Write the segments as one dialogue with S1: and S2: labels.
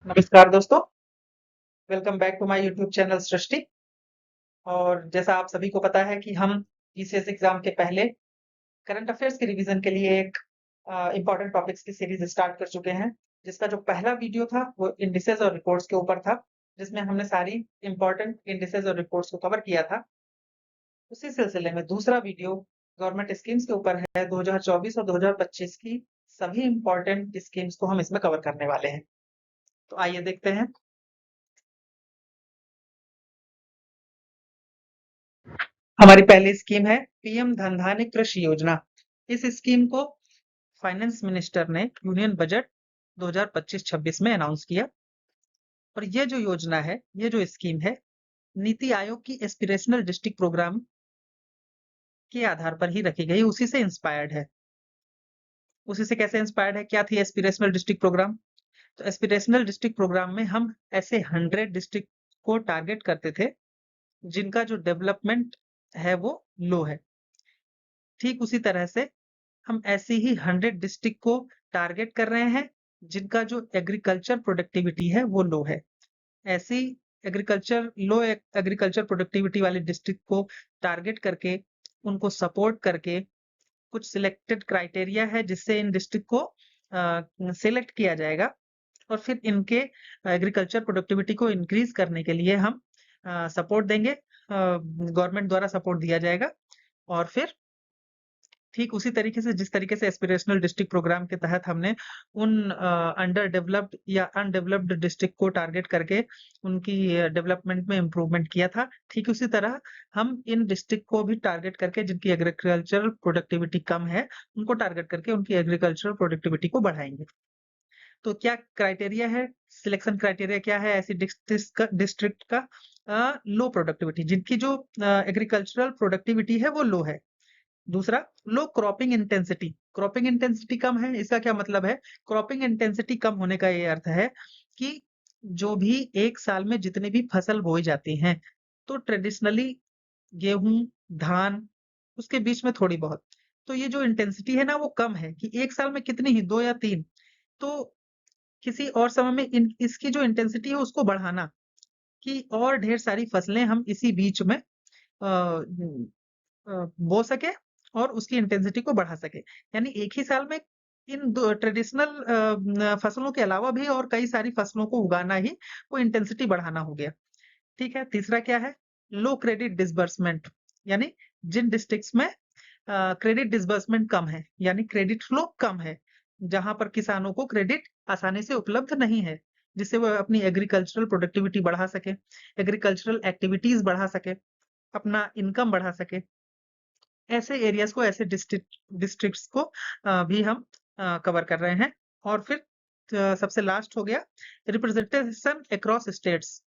S1: नमस्कार दोस्तों, welcome back to my YouTube channel Srishti. और जैसा आप सभी को पता है कि हम जीसीएस एग्जाम के पहले करंट अफेयर्स के रिवीजन के लिए एक इम्पोर्टेंट टॉपिक्स की सीरीज स्टार्ट कर चुके हैं, जिसका जो पहला वीडियो था वो इंडिसेस और रिपोर्ट्स के ऊपर था, जिसमें हमने सारी इम्पोर्टेंट इंडिसेस और रिपोर्ट्स को कवर किया था। उसी सिलसिले में दूसरा वीडियो गवर्नमेंट स्कीम्स के ऊपर है। 2024 और 2025 की सभी इम्पोर्टेंट स्कीम्स को हम इसमें कवर करने वाले हैं। तो आइए देखते हैं। हमारी पहली स्कीम है पीएम धनधान्य कृषि योजना। इस स्कीम को फाइनेंस मिनिस्टर ने यूनियन बजट 2025-26 में अनाउंस किया। और ये जो योजना है, ये जो स्कीम है, नीति आयोग की एस्पिरेशनल डिस्ट्रिक्ट प्रोग्राम के आधार पर ही रखी गई, उसी से इंस्पायर्ड है। उसी से कैसे इंस्पायर्ड है? क्या थी एस्पिरेशनल डिस्ट्रिक्ट प्रोग्राम? तो एस्पिरेशनल डिस्ट्रिक्ट प्रोग्राम में हम ऐसे 100 डिस्ट्रिक्ट को टारगेट करते थे जिनका जो डेवलपमेंट है वो लो है। ठीक उसी तरह से हम ऐसी ही 100 डिस्ट्रिक्ट को टारगेट कर रहे हैं जिनका जो एग्रीकल्चर प्रोडक्टिविटी है वो लो है। ऐसी एग्रीकल्चर प्रोडक्टिविटी वाले डिस्ट्रिक्ट को टारगेट करके उनको सपोर्ट करके कुछ सिलेक्टेड क्राइटेरिया है जिससे इन डिस्ट्रिक्ट को सिलेक्ट किया जाएगा। और फिर इनके एग्रीकल्चर प्रोडक्टिविटी को इंक्रीज करने के लिए हम सपोर्ट देंगे, गवर्नमेंट द्वारा सपोर्ट दिया जाएगा। और फिर ठीक उसी तरीके से जिस तरीके से एस्पिरेशनल डिस्ट्रिक्ट प्रोग्राम के तहत हमने उन अंडर डेवलप्ड या अनडेवलप्ड डिस्ट्रिक्ट को टारगेट करके उनकी डेवलपमेंट में इम्प्रूवमेंट किया था, ठीक उसी तरह हम इन डिस्ट्रिक्ट को भी टारगेट करके जिनकी एग्रीकल्चरल प्रोडक्टिविटी कम है उनको टारगेट करके उनकी एग्रीकल्चरल प्रोडक्टिविटी को बढ़ाएंगे। तो क्या क्राइटेरिया है? सिलेक्शन क्राइटेरिया क्या है ऐसी डिस्ट्रिक्ट का? लो प्रोडक्टिविटी, जिनकी जो एग्रीकल्चरल प्रोडक्टिविटी है वो लो है। दूसरा, लो क्रॉपिंग इंटेंसिटी। क्रॉपिंग इंटेंसिटी कम है, इसका क्या मतलब है? क्रॉपिंग इंटेंसिटी कम होने का ये अर्थ है कि जो भी एक साल में जितनी भी फसल बोई जाती हैं, तो ट्रेडिशनली गेहूं, धान, उसके बीच में थोड़ी बहुत, तो ये जो इंटेंसिटी है ना वो कम है कि एक साल में कितनी ही, दो या तीन। तो किसी और समय में इसकी जो इंटेंसिटी है उसको बढ़ाना कि और ढेर सारी फसलें हम इसी बीच में बो सके और उसकी इंटेंसिटी को बढ़ा सके। यानी एक ही साल में इन ट्रेडिशनल फसलों के अलावा भी और कई सारी फसलों को उगाना ही वो इंटेंसिटी बढ़ाना हो गया। ठीक है। तीसरा क्या है? लो क्रेडिट डिसबर्समेंट, यानी जिन डिस्ट्रिक्ट्स में क्रेडिट डिसबर्समेंट कम है, यानी क्रेडिट फ्लो कम है, जहां पर किसानों को क्रेडिट आसानी से उपलब्ध नहीं है, जिससे वो अपनी एग्रीकल्चरल प्रोडक्टिविटी बढ़ा सके, एग्रीकल्चरल एक्टिविटीज बढ़ा सके, अपना इनकम बढ़ा सके। ऐसे एरियाज को, ऐसे डिस्ट्रिक्ट्स को भी हम कवर कर रहे हैं। और फिर सबसे लास्ट हो गया रिप्रेजेंटेशन अक्रॉस स्टेट्स,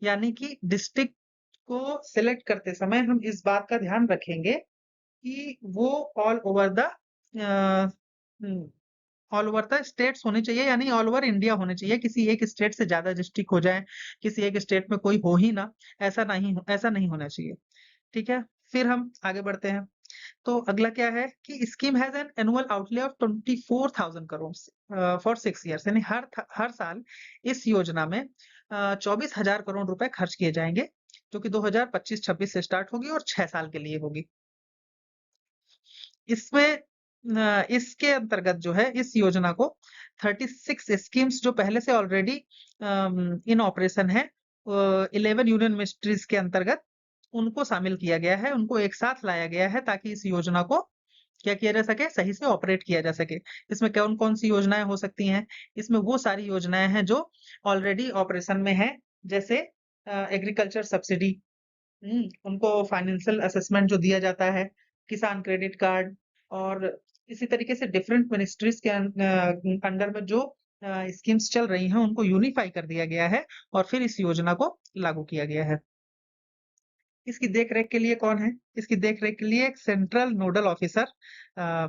S1: यानी कि डिस्ट्रिक्ट को सिलेक्ट करते समय हम इस बात का ध्यान रखेंगे कि वो all over the all over the states होने चाहिए, यानी ऑल ओवर इंडिया होने चाहिए। किसी एक स्टेट से ज्यादा डिस्ट्रिक्ट हो जाए, किसी एक स्टेट में कोई हो ही ना, ऐसा नहीं होना चाहिए। ठीक है। फिर हम आगे बढ़ते हैं। तो अगला क्या है कि scheme has an annual outlay of 24,000 crore for 6 years, यानी हर साल इस योजना में 24,000 करोड़ रुपए खर्च किए जाएंगे, जो कि 2025-26 से स्टार्ट होगी और 6 साल के लिए होगी। इसमें इसके अंतर्गत जो है इस योजना को 36 स्कीम्स जो पहले से ऑलरेडी इन ऑपरेशन है 11 यूनियन मिनिस्ट्रीज के अंतर्गत उनको शामिल किया गया है, उनको एक साथ लाया गया है ताकि इस योजना को क्या किया जा सके, सही से ऑपरेट किया जा सके। इसमें कौन कौन सी योजनाएं हो सकती हैं? इसमें वो सारी योजनाएं हैं जो ऑलरेडी ऑपरेशन में है, जैसे एग्रीकल्चर सब्सिडी, उनको फाइनेंशियल असेसमेंट जो दिया जाता है, किसान क्रेडिट कार्ड, और इसी तरीके से डिफरेंट मिनिस्ट्रीज के अंडर में जो स्कीम्स चल रही हैं उनको यूनिफाई कर दिया गया है और फिर इस योजना को लागू किया गया है। इसकी देख-रेख के लिए कौन है? इसकी देख-रेख के लिए एक सेंट्रल नोडल ऑफिसर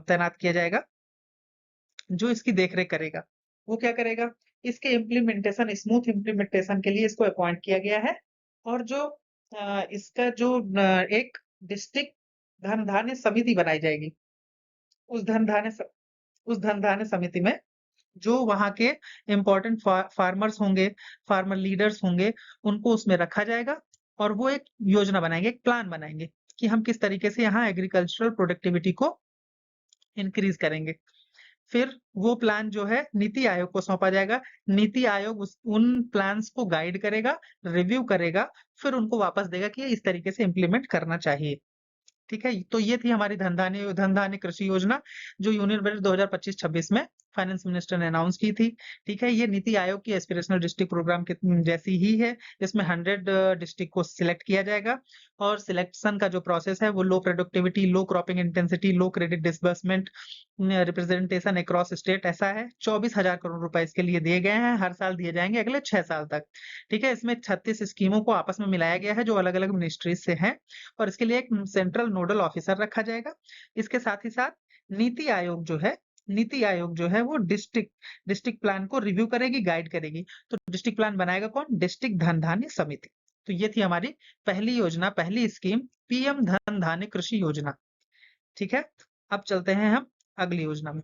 S1: तैनात किया जाएगा, जो इसकी देख-रेख करेगा। वो क्या करेगा? इसके इम्प्लीमेंटेशन, स्मूथ इम्प्लीमेंटेशन के लिए इसको अपॉइंट किया गया है। और जो इसका जो एक डिस्ट्रिक्ट धन धान्य समिति बनाई जाएगी, उस धन धान्य स उस धन धान्य समिति में जो वहाँ के इम्पोर्टेंट फार्मर्स होंगे, फार्मर लीडर्स होंगे, उनको उसमें रखा जाएगा और वो एक योजना बनाएंगे, एक प्लान बनाएंगे कि हम किस तरीके से यहाँ एग्रीकल्चरल प्रोडक्टिविटी को इंक्रीज करेंगे। फिर वो प्लान जो है नीति आयोग को सौंपा जाएगा। नीति आयोग उन प्लान्स को गाइड करेगा, रिव्यू करेगा, फिर उनको वापस देगा कि इस तरीके से इम्प्लीमेंट करना चाहिए। ठीक है, तो ये थी हमारी धन धान्य कृषि योजना जो यूनियन बजट 2025-26 में फाइनेंस मिनिस्टर ने अनाउंस की थी। ठीक है, ये नीति आयोग की एस्पिरेशनल डिस्ट्रिक्ट प्रोग्राम के जैसी ही है, जिसमें 100 डिस्ट्रिक्ट को सिलेक्ट किया जाएगा और सिलेक्शन का जो प्रोसेस है वो low productivity, low cropping intensity, low credit disbursement, representation across state ऐसा है। 24,000 करोड़ रुपए इसके लिए दिए गए हैं, हर साल दिए जाएंगे अगले 6 साल तक। ठीक है, इसमें 36 स्कीमों को आपस में मिलाया गया है जो अलग अलग मिनिस्ट्रीज से हैं और इसके लिए एक सेंट्रल नोडल ऑफिसर रखा जाएगा। इसके साथ ही साथ नीति आयोग जो है नीति आयोग जो है वो डिस्ट्रिक्ट प्लान को रिव्यू करेगी, गाइड करेगी। तो डिस्ट्रिक्ट प्लान बनाएगा कौन? डिस्ट्रिक्ट धन धान्य समिति। तो ये थी हमारी पहली योजना, पहली स्कीम, पीएम धन धान्य कृषि योजना। ठीक है, अब चलते हैं हम अगली योजना में।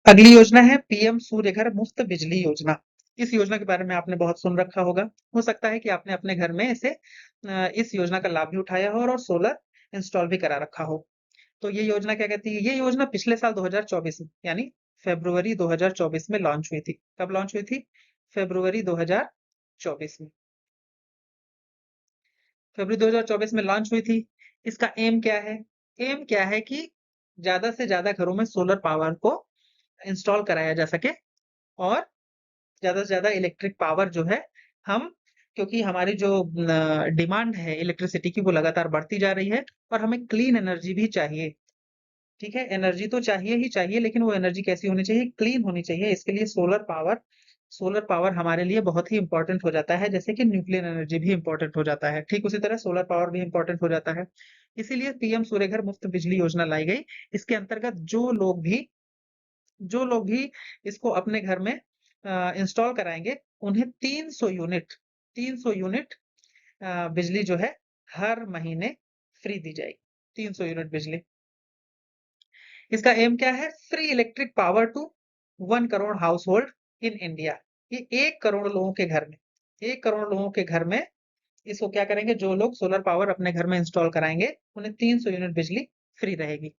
S1: अगली योजना है पीएम सूर्यघर मुफ्त बिजली योजना। इस योजना के बारे में आपने बहुत सुन रखा होगा। हो सकता है कि आपने अपने घर में इस योजना का लाभ भी उठाया हो और सोलर इंस्टॉल भी करा रखा हो। तो ये योजना क्या कहती है? ये योजना पिछले साल 2024 में यानी फरवरी 2024 में लॉन्च हुई थी। कब लॉन्च हुई थी? फरवरी 2024 में। फरवरी 2024 में लॉन्च हुई थी। इसका एम क्या है? एम क्या है कि ज्यादा से ज्यादा घरों में सोलर पावर को इंस्टॉल कराया जा सके और ज्यादा से ज्यादा इलेक्ट्रिक पावर जो है हम, क्योंकि हमारी जो डिमांड है इलेक्ट्रिसिटी की वो लगातार बढ़ती जा रही है और हमें क्लीन एनर्जी भी चाहिए। ठीक है, एनर्जी तो चाहिए ही चाहिए, लेकिन वो एनर्जी कैसी होनी चाहिए? क्लीन होनी चाहिए। इसके लिए सोलर पावर हमारे लिए बहुत ही इंपॉर्टेंट हो जाता है, जैसे कि न्यूक्लियर एनर्जी भी इंपॉर्टेंट हो जाता है, ठीक उसी तरह सोलर पावर भी इंपॉर्टेंट हो जाता है। इसीलिए पीएम सूर्यघर मुफ्त बिजली योजना लाई गई। इसके अंतर्गत जो लोग भी इसको अपने घर में इंस्टॉल कराएंगे, उन्हें 300 यूनिट बिजली जो है हर महीने फ्री दी जाएगी। 300 यूनिट बिजली। इसका एम क्या है? Free electric power to 1 crore household in India. ये 1 करोड़ लोगों के घर में, 1 करोड़ लोगों के घर में इसको क्या करेंगे? जो लोग सोलर पावर अपने घर में इंस्टॉल कराएंगे, उन्हें 300 यूनिट बिजली फ्री रहेगी।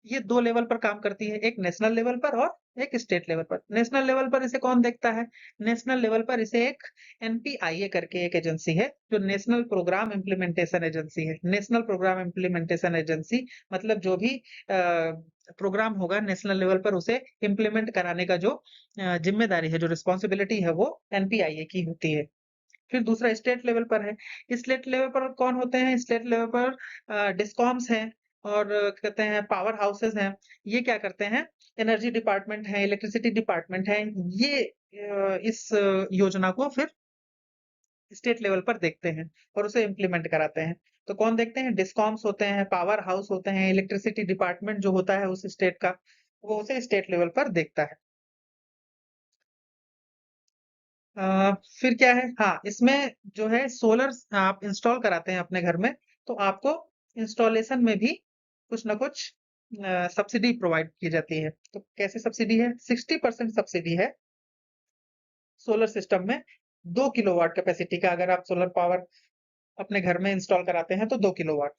S1: ये 2 लेवल पर काम करती है, एक नेशनल लेवल पर और एक स्टेट लेवल पर। नेशनल लेवल पर इसे कौन देखता है? नेशनल लेवल पर इसे एक एनपीआईए करके एक एजेंसी है, जो नेशनल प्रोग्राम इम्प्लीमेंटेशन एजेंसी है। नेशनल प्रोग्राम इम्प्लीमेंटेशन एजेंसी मतलब जो भी प्रोग्राम होगा नेशनल लेवल पर, उसे इम्प्लीमेंट कराने का जो जिम्मेदारी है, जो रिस्पॉन्सिबिलिटी है, वो एनपीआईए की होती है। फिर दूसरा स्टेट लेवल पर है। स्टेट लेवल पर कौन होते हैं? स्टेट लेवल पर डिस्कॉम्स हैं और कहते हैं पावर हाउसेस हैं। ये क्या करते हैं? एनर्जी डिपार्टमेंट है, इलेक्ट्रिसिटी डिपार्टमेंट है, ये इस योजना को फिर स्टेट लेवल पर देखते हैं और उसे इम्प्लीमेंट कराते हैं। तो कौन देखते हैं? डिस्कॉम्स होते हैं, पावर हाउस होते हैं, इलेक्ट्रिसिटी डिपार्टमेंट जो होता है उस स्टेट का, वो उसे स्टेट लेवल पर देखता है। फिर क्या है? हाँ, इसमें जो है सोलर आप इंस्टॉल कराते हैं अपने घर में, तो आपको इंस्टॉलेशन में भी कुछ ना कुछ सब्सिडी प्रोवाइड की जाती है। तो कैसे सब्सिडी है? 60% सब्सिडी है सोलर सिस्टम में। 2 किलोवाट कैपेसिटी का अगर आप सोलर पावर अपने घर में इंस्टॉल कराते हैं तो 2 किलोवाट,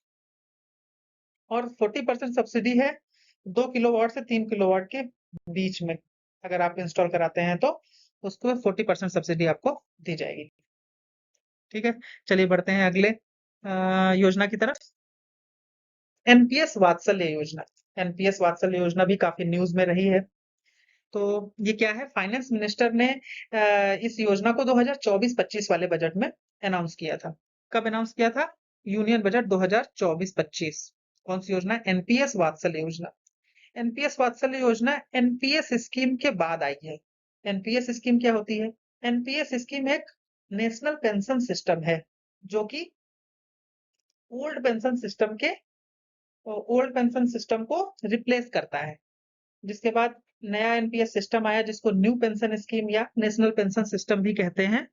S1: और 40% सब्सिडी है 2 किलोवाट से 3 किलोवाट के बीच में। अगर आप इंस्टॉल कराते हैं तो उसको 40% सब्सिडी आपको दी जाएगी। ठीक है, चलिए बढ़ते हैं अगले योजना की तरफ। एनपीएस वात्सल्य योजना। एनपीएस वात्सल्य योजना भी काफी न्यूज में रही है। तो ये क्या है? फाइनेंस मिनिस्टर ने इस योजना को 2024-25 वाले बजट में अनाउंस किया था। कब अनाउंस किया था? Union budget 2024-25। कौन सी योजना? एनपीएस वात्सल्य योजना। एनपीएस वात्सल्य योजना एनपीएस स्कीम के बाद आई है। एनपीएस स्कीम क्या होती है? एनपीएस स्कीम एक नेशनल पेंशन सिस्टम है, जो कि ओल्ड पेंशन सिस्टम के ओल्ड पेंशन सिस्टम को रिप्लेस करता है। जिसके बाद नया एनपीएस सिस्टम आया, जिसको न्यू पेंशन स्कीम या नेशनल पेंशन सिस्टम भी कहते हैं।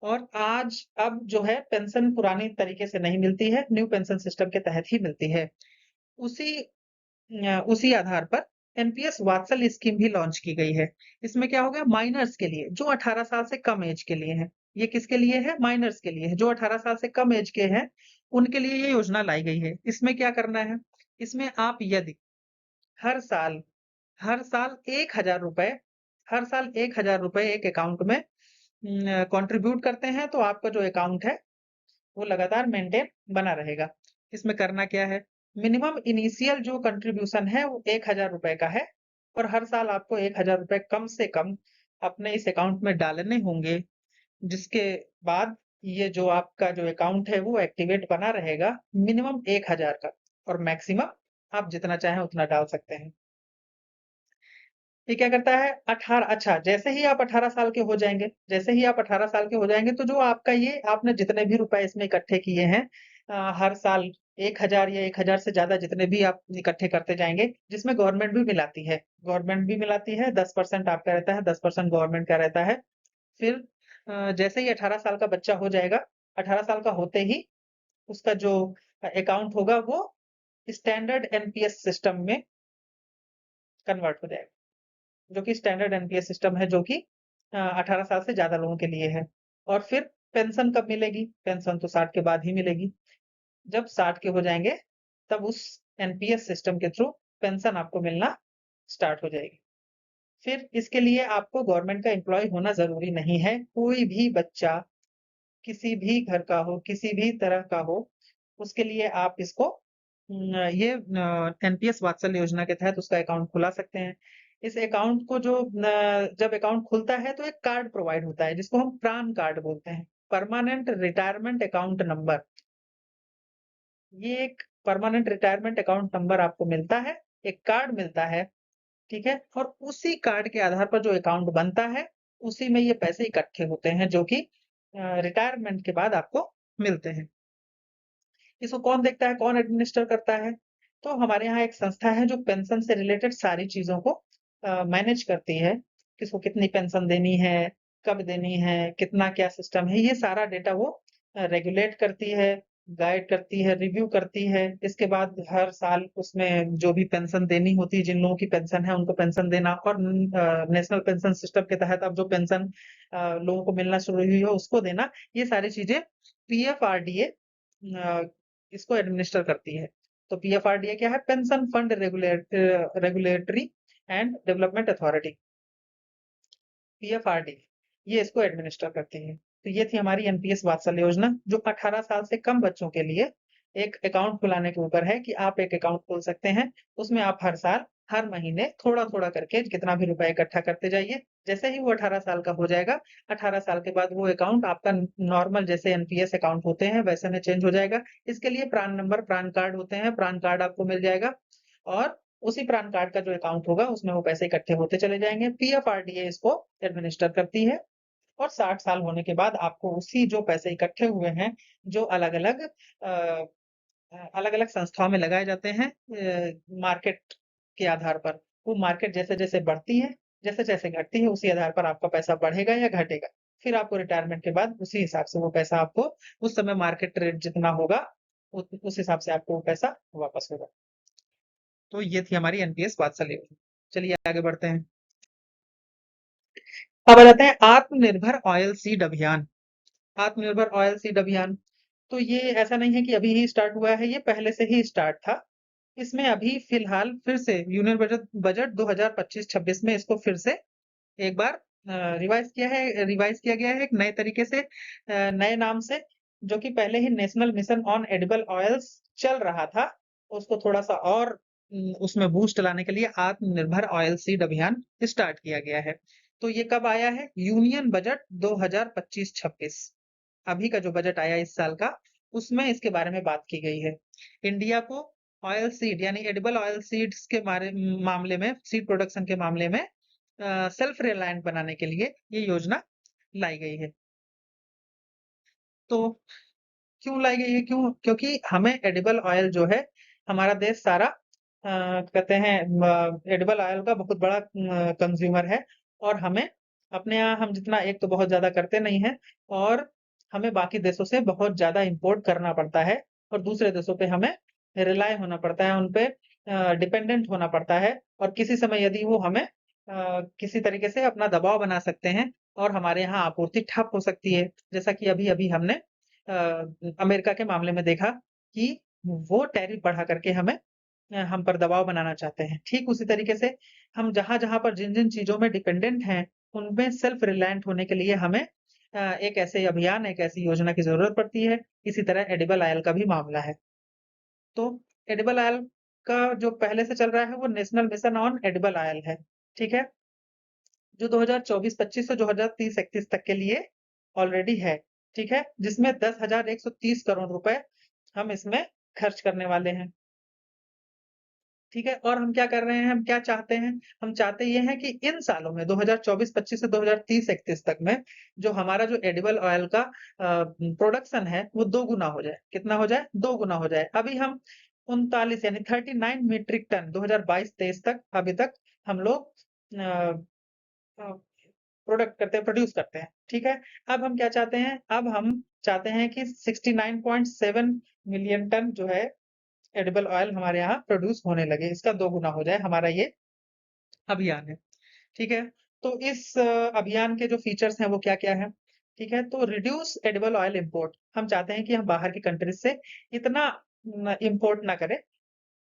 S1: और आज अब जो है पेंशन पुरानी तरीके से नहीं मिलती है, न्यू पेंशन सिस्टम के तहत ही मिलती है। उसी उसी आधार पर एनपीएस वात्सल्य स्कीम भी लॉन्च की गई है। इसमें क्या हो गया, माइनर्स के लिए जो 18 साल से कम एज के लिए हैं। ये किसके लिए है? माइनर्स के लिए है, जो 18 साल से कम एज के हैं, उनके लिए ये योजना लाई गई है। इसमें क्या करना है? इसमें आप यदि हर साल हर साल 1000 रुपए हर साल 1000 रुपए एक अकाउंट में कंट्रीब्यूट करते हैं, तो आपका जो अकाउंट है वो लगातार मेंटेन बना रहेगा। इसमें करना क्या है? मिनिमम इनिशियल जो कंट्रीब्यूशन है वो 1000 रुपए का है, और हर साल आपको 1000 रुपए कम से कम अपने इस अकाउंट में डालने होंगे, जिसके बाद ये जो आपका जो अकाउंट है वो एक्टिवेट बना रहेगा, मिनिमम 1000 का, और मैक्सिमम आप जितना चाहें उतना डाल सकते हैं। ये क्या करता है? 18 अच्छा, जैसे ही आप 18 साल के हो जाएंगे, तो जो आपका ये आपने जितने भी रुपए इसमें इकट्ठे किए हैं, हर साल 1000 या 1000 से ज्यादा जितने भी आप इकट्ठे करते जाएंगे, जिसमें गवर्नमेंट भी मिलाती है, 10% आपका रहता है, 10% गवर्नमेंट का रहता है। फिर जैसे ही 18 साल का बच्चा हो जाएगा, 18 साल का होते ही उसका जो अकाउंट होगा वो स्टैंडर्ड एनपीएस सिस्टम में कन्वर्ट हो जाएगा, जो कि स्टैंडर्ड एनपीएस सिस्टम है, जो कि 18 साल से ज्यादा लोगों के लिए है। और फिर पेंशन कब मिलेगी? पेंशन तो 60 के बाद ही मिलेगी। जब 60 के हो जाएंगे, तब उस एनपीएस सिस्टम के थ्रू पेंशन आपको मिलना स्टार्ट हो जाएगी। फिर इसके लिए आपको गवर्नमेंट का एम्प्लॉय होना जरूरी नहीं है। कोई भी बच्चा किसी भी घर का हो, किसी भी तरह का हो, उसके लिए आप इसको ये एनपीएस वात्सल्य योजना के तहत उसका अकाउंट खुला सकते हैं। इस अकाउंट को जब अकाउंट खुलता है तो एक कार्ड प्रोवाइड होता है, जिसको हम प्रान कार्ड बोलते हैं, परमानेंट रिटायरमेंट अकाउंट नंबर। ये एक परमानेंट रिटायरमेंट अकाउंट नंबर आपको मिलता है, एक कार्ड मिलता है, ठीक है। और उसी कार्ड के आधार पर जो अकाउंट बनता है, उसी में ये पैसे इकट्ठे होते हैं, जो कि रिटायरमेंट के बाद आपको मिलते हैं। इसको कौन देखता है, कौन एडमिनिस्टर करता है? तो हमारे यहाँ एक संस्था है जो पेंशन से रिलेटेड सारी चीजों को मैनेज करती है। किसको कितनी पेंशन देनी है, कब देनी है, कितना क्या सिस्टम है, ये सारा डेटा वो रेगुलेट करती है, गाइड करती है, रिव्यू करती है। इसके बाद हर साल उसमें जो भी पेंशन देनी होती है, जिन लोगों की पेंशन है उनको पेंशन देना, और नेशनल पेंशन सिस्टम के तहत अब जो पेंशन लोगों को मिलना शुरू हुई है उसको देना, ये सारी चीजें पीएफआरडीए इसको एडमिनिस्टर करती है। तो पीएफआरडीए क्या है? Pension fund regulatory and development authority, PFRD, ये इसको एडमिनिस्टर करती है। तो ये थी हमारी एनपीएस वात्सल्य योजना, जो 18 साल से कम बच्चों के लिए एक अकाउंट खुलाने के ऊपर है, कि आप एक अकाउंट खोल सकते हैं। उसमें आप हर साल, हर महीने थोड़ा थोड़ा करके कितना भी रुपए इकट्ठा करते जाइए। जैसे ही वो 18 साल का हो जाएगा, 18 साल के बाद वो अकाउंट आपका नॉर्मल जैसे एनपीएस अकाउंट होते हैं वैसे में चेंज हो जाएगा। इसके लिए प्रान नंबर, प्रान कार्ड होते हैं, प्रान कार्ड आपको मिल जाएगा, और उसी प्रान कार्ड का जो अकाउंट होगा उसमें वो पैसे इकट्ठे होते चले जाएंगे। पीएफआरडीए इसको एडमिनिस्टर करती है, और 60 साल होने के बाद आपको उसी जो पैसे इकट्ठे हुए हैं, जो अलग अलग संस्थाओं में लगाए जाते हैं मार्केट के आधार पर, वो मार्केट जैसे जैसे बढ़ती है, जैसे जैसे घटती है, उसी आधार पर आपका पैसा बढ़ेगा या घटेगा। फिर आपको रिटायरमेंट के बाद उसी हिसाब से वो पैसा आपको, उस समय मार्केट रेट जितना होगा उस हिसाब से आपको वो पैसा वापस होगा। तो ये थी हमारी एनपीएस वात्सल्य योजना। चलिए आगे बढ़ते हैं। अब आ जाते हैं आत्मनिर्भर ऑयल सीड अभियान। आत्मनिर्भर ऑयल सीड अभियान, तो ये ऐसा नहीं है कि अभी ही स्टार्ट हुआ है, ये पहले से ही स्टार्ट था। इसमें अभी फिलहाल फिर से यूनियन बजट बजट 2025-26 में इसको फिर से एक बार रिवाइज किया गया है, एक नए तरीके से, नए नाम से। जो कि पहले ही national mission on edible oils चल रहा था, उसको थोड़ा सा और उसमें बूस्ट लाने के लिए आत्मनिर्भर ऑयल सीड अभियान स्टार्ट किया गया है। तो ये कब आया है? यूनियन बजट 2025-26, अभी का जो बजट आया इस साल का, उसमें इसके बारे में बात की गई है। इंडिया को ऑयल सीड यानी एडिबल ऑयल सीड्स के मामले में, सीड प्रोडक्शन के मामले में सेल्फ रिलायंट बनाने के लिए ये योजना लाई गई है। तो क्यों लाई गई है? क्योंकि हमें एडिबल ऑयल जो है, हमारा देश सारा कहते हैं एडिबल ऑयल का बहुत बड़ा कंज्यूमर है, और हमें अपने यहाँ हम जितना एक तो बहुत ज्यादा करते नहीं है, और हमें बाकी देशों से बहुत ज्यादा इंपोर्ट करना पड़ता है, और दूसरे देशों पे हमें रिलाय होना पड़ता है, उन पे डिपेंडेंट होना पड़ता है, और किसी समय यदि वो हमें किसी तरीके से अपना दबाव बना सकते हैं और हमारे यहाँ आपूर्ति ठप हो सकती है, जैसा कि अभी अभी हमने अमेरिका के मामले में देखा कि वो टैरिफ बढ़ा करके हम पर दबाव बनाना चाहते हैं। ठीक उसी तरीके से हम जहां जहां पर जिन जिन चीजों में डिपेंडेंट हैं, उनमें सेल्फ रिलायंट होने के लिए हमें एक ऐसे अभियान, एक ऐसी योजना की जरूरत पड़ती है। इसी तरह एडिबल ऑयल का भी मामला है। तो एडिबल ऑयल का जो पहले से चल रहा है वो national mission on edible oil है, ठीक है, जो 2024-25 से 2030-31 तक के लिए ऑलरेडी है, ठीक है, जिसमें 10,130 करोड़ रुपए हम इसमें खर्च करने वाले हैं। ठीक है, और हम क्या कर रहे हैं, हम क्या चाहते हैं, हम चाहते ये हैं कि इन सालों में 2024-25 से 2030-31 तक में जो हमारा जो एडिबल ऑयल का प्रोडक्शन है वो 2 गुना हो जाए। कितना हो जाए? 2 गुना हो जाए। अभी हम 39 यानी 39 मीट्रिक टन 2022-23 तक अभी तक हम लोग प्रोडक्ट करते हैं, प्रोड्यूस करते हैं, ठीक है। अब हम क्या चाहते हैं, अब हम चाहते हैं कि 69.7 मिलियन टन जो है एडिबल ऑयल हमारे यहाँ प्रोड्यूस होने लगे, इसका 2 गुना हो जाए, हमारा ये अभियान है, ठीक है। तो इस अभियान के जो फीचर्स हैं वो क्या-क्या हैं, ठीक है। तो रिड्यूस एडिबल ऑयल इंपोर्ट, हम चाहते हैं कि हम बाहर की कंट्रीज से इतना इंपोर्ट ना करें,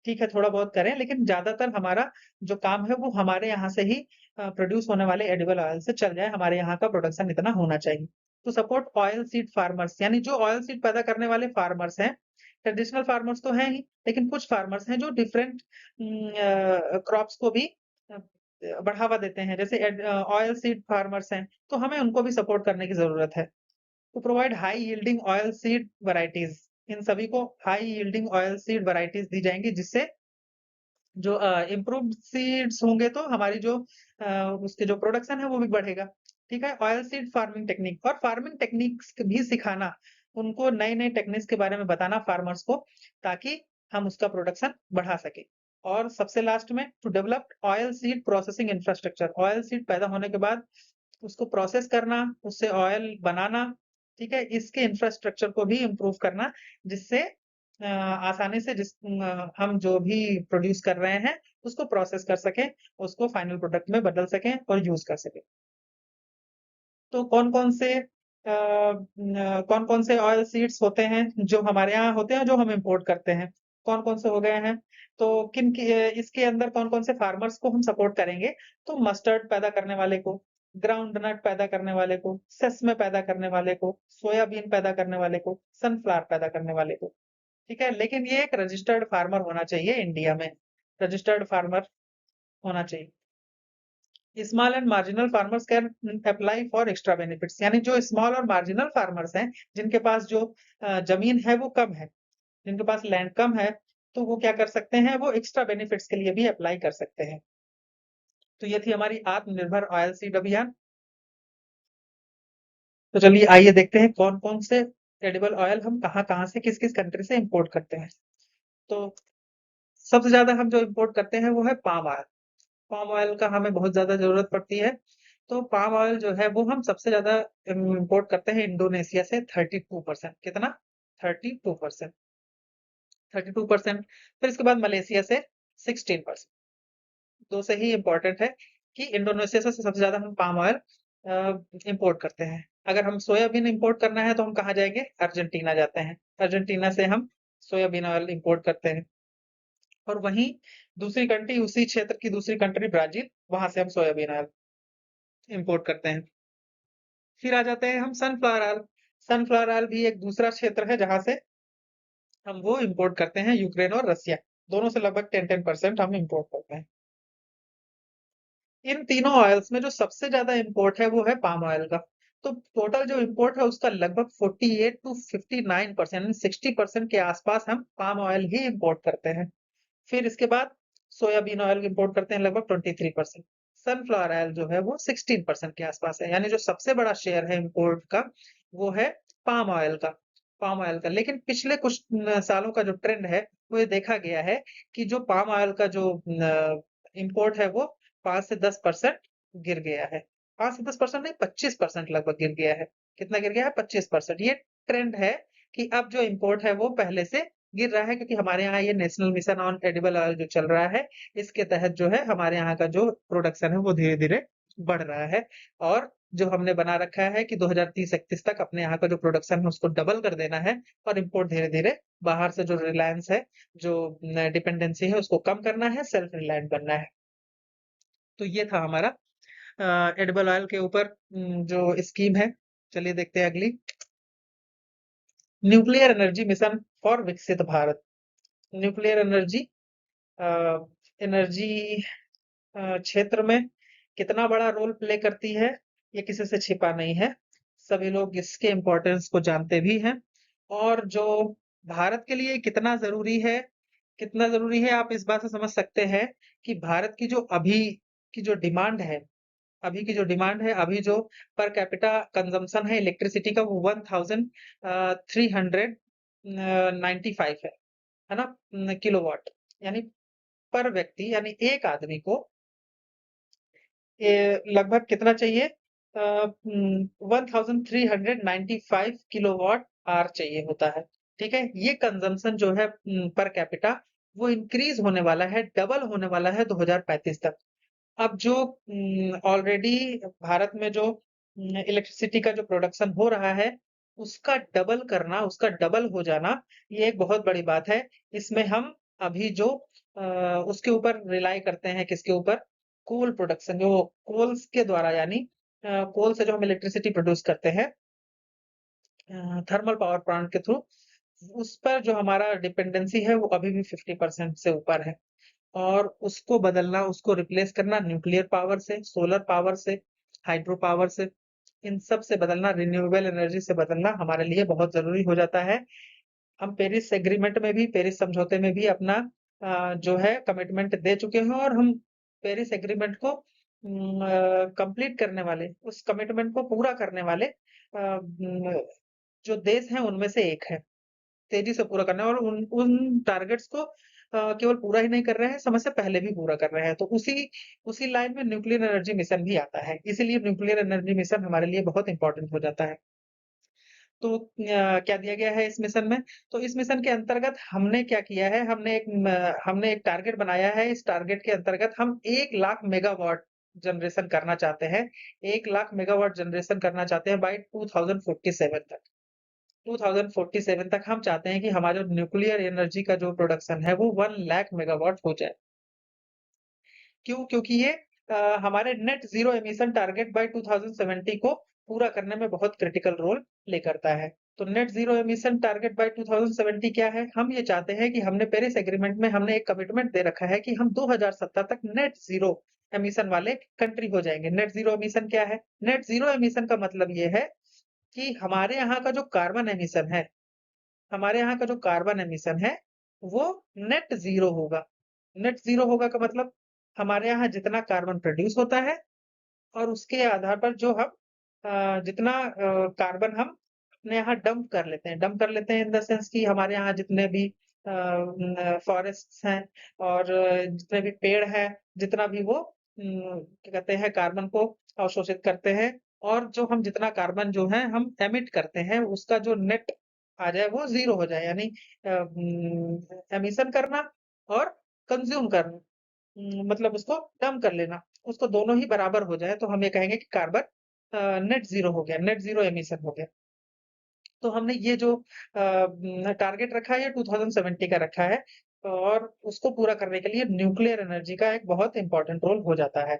S1: ठीक है, थोड़ा बहुत करें, लेकिन ज्यादातर हमारा जो काम है वो हमारे यहाँ से ही प्रोड्यूस होने वाले एडिबल ऑयल से चल जाए, हमारे यहाँ का प्रोडक्शन इतना होना चाहिए। तो सपोर्ट ऑयल सीड फार्मर्स, यानी जो ऑयल सीड पैदा करने वाले फार्मर्स हैं, ट्रेडिशनल फार्मर्स तो हैं ही, लेकिन कुछ फार्मर्स हैं जो डिफरेंट क्रॉप्स को भी बढ़ावा देते हैं, जैसे ऑयल सीड फार्मर्स हैं, तो हमें उनको भी सपोर्ट करने की जरूरत है। To provide high yielding oil seed varieties, इन सभी को high yielding oil seed varieties दी जाएंगी, जिससे जो इम्प्रूव्ड सीड्स होंगे तो हमारी जो उसके जो प्रोडक्शन है वो भी बढ़ेगा, ठीक है। ऑयल सीड फार्मिंग टेक्निक, और फार्मिंग टेक्निक्स भी सिखाना, उनको नए नए टेक्निक्स के बारे में बताना फार्मर्स को, ताकि हम उसका प्रोडक्शन बढ़ा सके। और सबसे लास्ट में to develop oil seed processing infrastructure, oil seed पैदा होने के बाद उसको प्रोसेस करना, उससे ऑयल बनाना, ठीक है, इसके इंफ्रास्ट्रक्चर को भी इम्प्रूव करना, जिससे आसानी से हम जो भी प्रोड्यूस कर रहे हैं उसको प्रोसेस कर सकें, उसको फाइनल प्रोडक्ट में बदल सकें और यूज कर सकें। तो कौन कौन से ऑयल सीड्स होते हैं जो हमारे यहाँ होते हैं, जो हम इंपोर्ट करते हैं, कौन कौन से हो गए हैं, तो इसके अंदर कौन कौन से फार्मर्स को हम सपोर्ट करेंगे, तो मस्टर्ड पैदा करने वाले को, ग्राउंड नट पैदा करने वाले को, सेसमे पैदा करने वाले को, सोयाबीन पैदा करने वाले को, सनफ्लावर पैदा करने वाले को, ठीक है। लेकिन ये एक रजिस्टर्ड फार्मर होना चाहिए, इंडिया में रजिस्टर्ड फार्मर होना चाहिए। Small and marginal farmers can apply for extra benefits, यानी जो स्मॉल और मार्जिनल फार्मर्स हैं, जिनके पास जो जमीन है वो कम है, जिनके पास लैंड कम है, तो वो क्या कर सकते हैं, वो एक्स्ट्रा बेनिफिट्स के लिए भी अप्लाई कर सकते हैं। तो ये थी हमारी आत्मनिर्भर ऑयल सीड अभियान। तो चलिए आइए देखते हैं कौन कौन से एडिबल ऑयल हम कहाँ कहाँ से, किस किस कंट्री से इंपोर्ट करते हैं। तो सबसे ज्यादा हम जो इंपोर्ट करते हैं वो है पाम ऑयल। पाम ऑयल का हमें बहुत ज्यादा जरूरत पड़ती है। तो पाम ऑयल जो है वो हम सबसे ज्यादा इंपोर्ट करते हैं इंडोनेशिया से, 32%। कितना? 32%। 32%। फिर इसके बाद मलेशिया से 16%। दो से ही इम्पोर्टेंट है कि इंडोनेशिया से सबसे ज्यादा हम पाम ऑयल इंपोर्ट करते हैं। अगर हम सोयाबीन इंपोर्ट करना है तो हम कहाँ जाएंगे? अर्जेंटीना जाते हैं। अर्जेंटीना से हम सोयाबीन ऑयल इंपोर्ट करते हैं। और वहीं दूसरी कंट्री, उसी क्षेत्र की दूसरी कंट्री ब्राजील, वहां से हम सोयाबीन ऑयल इंपोर्ट करते हैं। फिर आ जाते हैं हम सनफ्लावर ऑयल। सनफ्लावर ऑयल भी एक दूसरा क्षेत्र है जहां से हम वो इंपोर्ट करते हैं, यूक्रेन और रसिया, दोनों से लगभग 10-10% हम इंपोर्ट करते हैं। इन तीनों ऑयल्स में जो सबसे ज्यादा इंपोर्ट है वो है पाम ऑयल का। तो टोटल जो इंपोर्ट है उसका लगभग 48 to 59%, 60% के आसपास हम पाम ऑयल ही इंपोर्ट करते हैं। फिर इसके बाद सोयाबीन ऑयल इंपोर्ट करते हैं लगभग 23%। सनफ्लावर ऑयल जो है वो 16% के आसपास है, यानी जो सबसे बड़ा शेयर है इंपोर्ट का वो है पाम ऑयल का। पाम ऑयल का, लेकिन पिछले कुछ सालों का जो ट्रेंड है वो ये देखा गया है कि जो पाम ऑयल का जो इंपोर्ट है वो 5 से 10% गिर गया है। 5 से 10% नहीं, 25% लगभग गिर गया है। कितना गिर गया है? 25%। ये ट्रेंड है कि अब जो इम्पोर्ट है वो पहले से गिर रहा है, क्योंकि हमारे यहाँ ये national mission on edible oil जो चल रहा है, इसके तहत जो है हमारे यहाँ का जो प्रोडक्शन है वो धीरे-धीरे बढ़ रहा है। और जो हमने बना रखा है कि 2030-31 तक अपने यहाँ का जो प्रोडक्शन है उसको डबल कर देना है, और इम्पोर्ट धीरे-धीरे बाहर से जो रिलायंस है, जो डिपेंडेंसी है उसको कम करना है, सेल्फ रिलायंट बनना है। तो ये था हमारा एडिबल ऑयल के ऊपर जो स्कीम है। चलिए देखते हैं अगली। न्यूक्लियर एनर्जी मिशन फॉर विकसित भारत। न्यूक्लियर एनर्जी एनर्जी क्षेत्र में कितना बड़ा रोल प्ले करती है, ये किसी से छिपा नहीं है। सभी लोग इसके इम्पोर्टेंस को जानते भी हैं। और जो भारत के लिए कितना जरूरी है, आप इस बात से समझ सकते हैं कि भारत की जो अभी की जो डिमांड है, अभी जो पर कैपिटा कंजम्पशन है इलेक्ट्रिसिटी का, वो 1395 है ना, किलोवाट। यानी पर व्यक्ति, यानी एक आदमी को ये लगभग कितना चाहिए? 1395 किलोवाट आवर चाहिए होता है। ठीक है, ये कंजम्पशन जो है पर कैपिटा, वो इंक्रीज होने वाला है, डबल होने वाला है 2035 तक। अब जो ऑलरेडी भारत में जो इलेक्ट्रिसिटी का जो प्रोडक्शन हो रहा है, उसका डबल हो जाना, ये एक बहुत बड़ी बात है। इसमें हम अभी जो उसके ऊपर रिलाई करते हैं, किसके ऊपर? कोल प्रोडक्शन, जो कोल्स के द्वारा, यानी कोल से जो हम इलेक्ट्रिसिटी प्रोड्यूस करते हैं थर्मल पावर प्लांट के थ्रू, उस पर जो हमारा डिपेंडेंसी है वो अभी भी 50% से ऊपर है। और उसको बदलना, उसको रिप्लेस करना न्यूक्लियर पावर से, सोलर पावर से, हाइड्रो पावर से, इन सब से बदलना, रिन्यूएबल एनर्जी से बदलना हमारे लिए बहुत जरूरी हो जाता है। हम पेरिस एग्रीमेंट में भी, पेरिस समझौते में भी अपना जो है कमिटमेंट दे चुके हैं, और हम पेरिस एग्रीमेंट को कंप्लीट करने वाले, उस कमिटमेंट को पूरा करने वाले जो देश हैं उनमें से एक है। तेजी से पूरा करना है, और उन उन टारगेट्स को केवल पूरा ही नहीं कर रहे हैं, समय से पहले भी पूरा कर रहे हैं। तो उसी उसी लाइन में न्यूक्लियर एनर्जी मिशन भी आता है, इसीलिए न्यूक्लियर एनर्जी मिशन हमारे लिए बहुत इंपॉर्टेंट हो जाता है। तो क्या दिया गया है इस मिशन में? तो इस मिशन के अंतर्गत हमने क्या किया है, हमने एक टारगेट बनाया है। इस टारगेट के अंतर्गत हम 1 लाख मेगावाट जनरेशन करना चाहते हैं। 1 लाख मेगावाट जनरेशन करना चाहते हैं बाय 2047 तक। 2047 तक हम चाहते हैं कि हमारा जो न्यूक्लियर एनर्जी का जो प्रोडक्शन है वो 1 लाख मेगावाट हो जाए। क्यों? क्योंकि ये हमारे net zero emission target by 2070 को पूरा करने में बहुत क्रिटिकल रोल प्ले करता है। तो net zero emission target by 2070 क्या है? हम ये चाहते हैं कि हमने पेरिस एग्रीमेंट में हमने एक कमिटमेंट दे रखा है कि हम 2070 तक नेट जीरो एमिशन वाले कंट्री हो जाएंगे। नेट जीरो एमिशन क्या है? नेट जीरो एमिशन का मतलब ये है कि हमारे यहाँ का जो कार्बन एमिशन है, वो नेट जीरो होगा। नेट जीरो होगा का मतलब हमारे यहाँ जितना कार्बन प्रोड्यूस होता है, और उसके आधार पर जो हम जितना कार्बन हम अपने यहाँ डंप कर लेते हैं इन द सेंस कि हमारे यहाँ जितने भी फॉरेस्ट हैं, और जितने भी पेड़ हैं, जितना भी वो क्या कहते हैं, कार्बन को अवशोषित करते हैं, और जो हम जितना कार्बन जो है हम एमिट करते हैं, उसका जो नेट आ जाए वो जीरो हो जाए, यानी एमिशन करना और कंज्यूम करना, मतलब उसको डंप कर लेना, उसको दोनों ही बराबर हो जाए, तो हम ये कहेंगे कि कार्बन नेट जीरो हो गया, नेट जीरो एमिशन हो गया। तो हमने ये जो टारगेट रखा है, ये 2070 का रखा है, और उसको पूरा करने के लिए न्यूक्लियर एनर्जी का एक बहुत इंपॉर्टेंट रोल हो जाता है।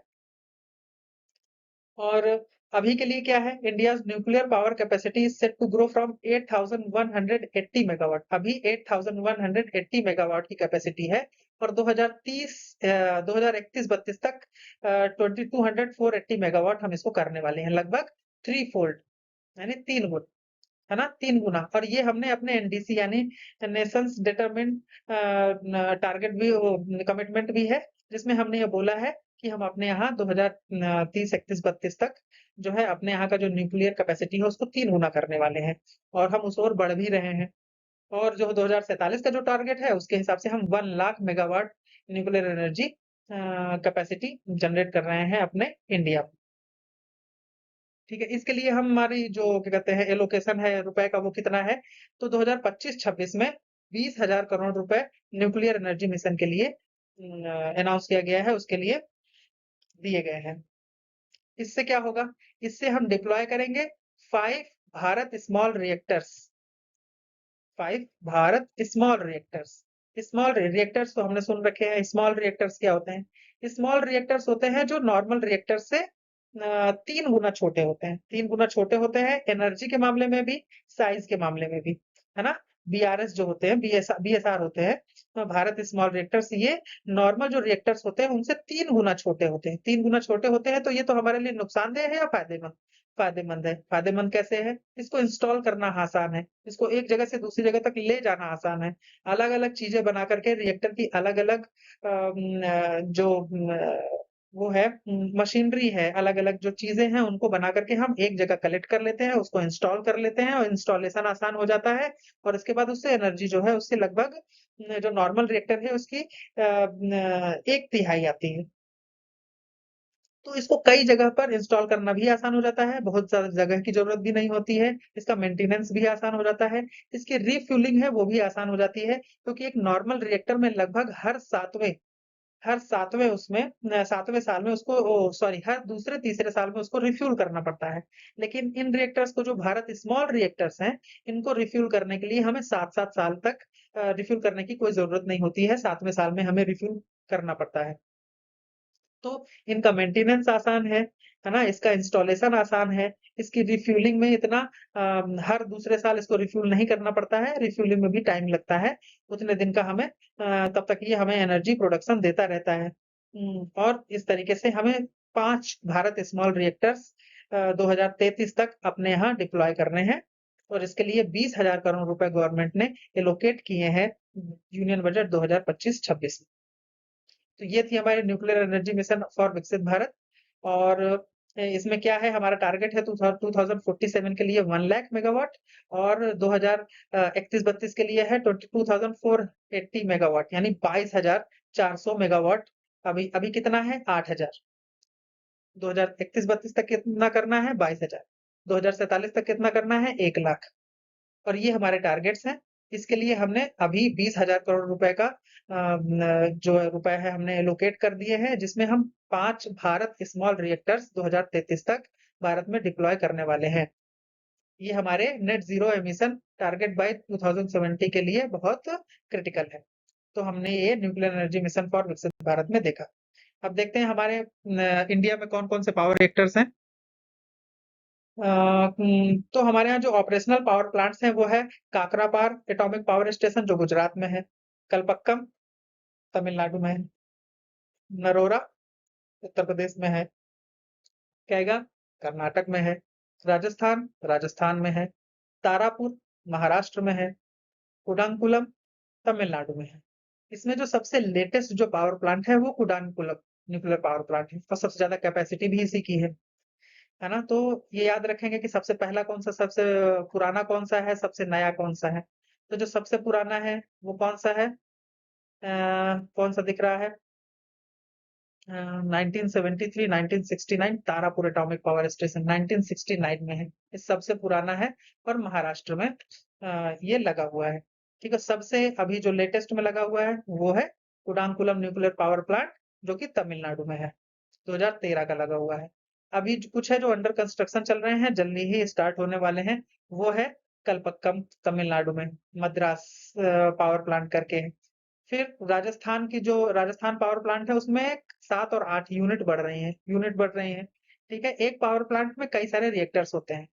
S1: और अभी के लिए क्या है, India's nuclear power capacity is set to grow from 8180 megawatt. अभी 8180 मेगावाट की कैपेसिटी है, और 2031-32 तक 2200-480 मेगावाट हम इसको करने वाले हैं, लगभग थ्री फोल्ड, यानी 3 गुना, है ना, 3 गुना। और ये हमने अपने एनडीसी, यानी नेशंस डिटरमिन्ड टारगेट भी, कमिटमेंट भी है, जिसमें हमने ये बोला है कि हम अपने यहाँ 2030-31-32 तक जो है अपने यहाँ का जो न्यूक्लियर कैपेसिटी है उसको 3 गुना करने वाले हैं, और हम उस ओर बढ़ भी रहे हैं। और जो 2047 का जो टारगेट है उसके हिसाब से हम 1 lakh megawatt nuclear energy capacity generate कर रहे हैं अपने इंडिया में। ठीक है, इसके लिए हम हमारी जो क्या कहते हैं एलोकेशन है रुपए का वो कितना है, तो 2025-26 में 20,000 करोड़ रुपए न्यूक्लियर एनर्जी मिशन के लिए अनाउंस किया गया है, उसके लिए दिए गए हैं। इससे क्या होगा, इससे हम डिप्लॉय करेंगे 5 Bharat small reactors, 5 Bharat small reactors. Small reactors तो हमने सुन रखे हैं। स्मॉल रिएक्टर्स क्या होते हैं? स्मॉल रिएक्टर्स होते हैं जो नॉर्मल रिएक्टर से 3 गुना छोटे होते हैं, 3 गुना छोटे होते हैं एनर्जी के मामले में भी, साइज के मामले में भी, है ना। बीआरएस जो होते हैं, बीएसआर होते हैं, भारत स्मॉल रिएक्टर्स, ये नॉर्मल जो रिएक्टर्स होते हैं उनसे 3 गुना छोटे होते हैं, 3 गुना छोटे होते हैं। तो ये तो हमारे लिए नुकसानदेह है या फायदेमंद? फायदेमंद है। फायदेमंद कैसे है? इसको इंस्टॉल करना आसान है, इसको एक जगह से दूसरी जगह तक ले जाना आसान है। अलग अलग चीजें बना करके रिएक्टर की अलग अलग जो वो है मशीनरी है, अलग अलग जो चीजें हैं उनको बना करके हम एक जगह कलेक्ट कर लेते हैं, उसको इंस्टॉल कर लेते हैं और इंस्टॉलेशन आसान हो जाता है। और इसके बाद उससे एनर्जी जो है उससे लगभग जो नॉर्मल रिएक्टर है उसकी 1/3 आती है। तो इसको कई जगह पर इंस्टॉल करना भी आसान हो जाता है, बहुत ज़्यादा जगह की ज़रूरत भी नहीं होती है, इसका मेंटेनेंस भी आसान हो जाता है, इसकी रिफ्यूलिंग है वो भी आसान हो जाती है, क्योंकि एक नॉर्मल रिएक्टर में लगभग हर सातवें उसमें 7वें साल में उसको सॉरी हर दूसरे तीसरे साल में उसको रिफ्यूल करना पड़ता है। लेकिन इन रिएक्टर्स को, जो भारत स्मॉल रिएक्टर्स हैं, इनको रिफ्यूल करने के लिए हमें 7-7 साल तक रिफ्यूल करने की कोई ज़रूरत नहीं होती है, 7वें साल में हमें रिफ्यूल करना पड़ता है। तो इनका मेंटेनेंस आसान है ना? इसका इंस्टॉलेशन आसान है, इसकी रिफ्यूलिंग में इतना हर दूसरे साल इसको रिफ्यूल नहीं करना पड़ता है, रिफ्यूलिंग में भी टाइम लगता है, उतने दिन का हमें तब तक ये हमें एनर्जी प्रोडक्शन देता रहता है। और इस तरीके से हमें 5 भारत स्मॉल रिएक्टर्स 2033 तक अपने यहाँ डिप्लॉय करने हैं और इसके लिए 20,000 करोड़ रुपए गवर्नमेंट ने एलोकेट किए हैं यूनियन बजट 2025-26 में। तो ये थी हमारी न्यूक्लियर एनर्जी मिशन फॉर विकसित भारत। और इसमें क्या है, हमारा टारगेट है 2047 के लिए 1 लाख मेगावाट और 2031-32 के लिए है 22,480 मेगावाट, यानी 22,400 मेगावाट। अभी अभी कितना है? 8,000। 2031-32 तक कितना करना है? 22,000। 2047 तक कितना करना है? 1 लाख। और ये हमारे टारगेट्स हैं। इसके लिए हमने अभी 20,000 करोड़ रुपए का जो रुपए है हमने एलोकेट कर दिए हैं, जिसमें हम 5 भारत स्मॉल रिएक्टर्स 2033 तक भारत में डिप्लॉय करने वाले हैं। ये हमारे net zero emission target by 2070 के लिए बहुत क्रिटिकल है। तो हमने ये न्यूक्लियर एनर्जी मिशन फॉर विकसित भारत में देखा। अब देखते हैं हमारे इंडिया में कौन कौन से पावर रिएक्टर्स हैं। तो हमारे यहाँ जो ऑपरेशनल पावर प्लांट्स हैं वो है काकरापार एटॉमिक पावर स्टेशन जो गुजरात में है, कलपक्कम तमिलनाडु में है, नरोरा उत्तर प्रदेश में है, कैगा कर्नाटक में है, राजस्थान राजस्थान में है, तारापुर महाराष्ट्र में है, कुडांकुलम तमिलनाडु में है। इसमें जो सबसे लेटेस्ट जो पावर प्लांट है वो कुडांकुलम न्यूक्लियर पावर प्लांट है और सबसे ज्यादा कैपेसिटी भी इसी की है ना। तो ये याद रखेंगे कि सबसे पहला कौन सा, सबसे पुराना कौन सा है, सबसे नया कौन सा है। तो जो सबसे पुराना है वो कौन सा है? कौन सा दिख रहा है? 1973 1969 तारापुर एटॉमिक पावर स्टेशन 1969 में है, ये सबसे पुराना है और महाराष्ट्र में ये लगा हुआ है। ठीक है, सबसे अभी जो लेटेस्ट में लगा हुआ है वो है कुडांकुलम न्यूक्लियर पावर प्लांट, जो कि तमिलनाडु में है, 2013 का लगा हुआ है। अभी कुछ है जो अंडर कंस्ट्रक्शन चल रहे हैं, जल्दी ही स्टार्ट होने वाले हैं। वो है कलपक्कम तमिलनाडु में, मद्रास पावर प्लांट करके है। फिर राजस्थान की जो राजस्थान पावर प्लांट है उसमें 7 और 8 यूनिट बढ़ रहे हैं। ठीक है, एक पावर प्लांट में कई सारे रिएक्टर्स होते हैं,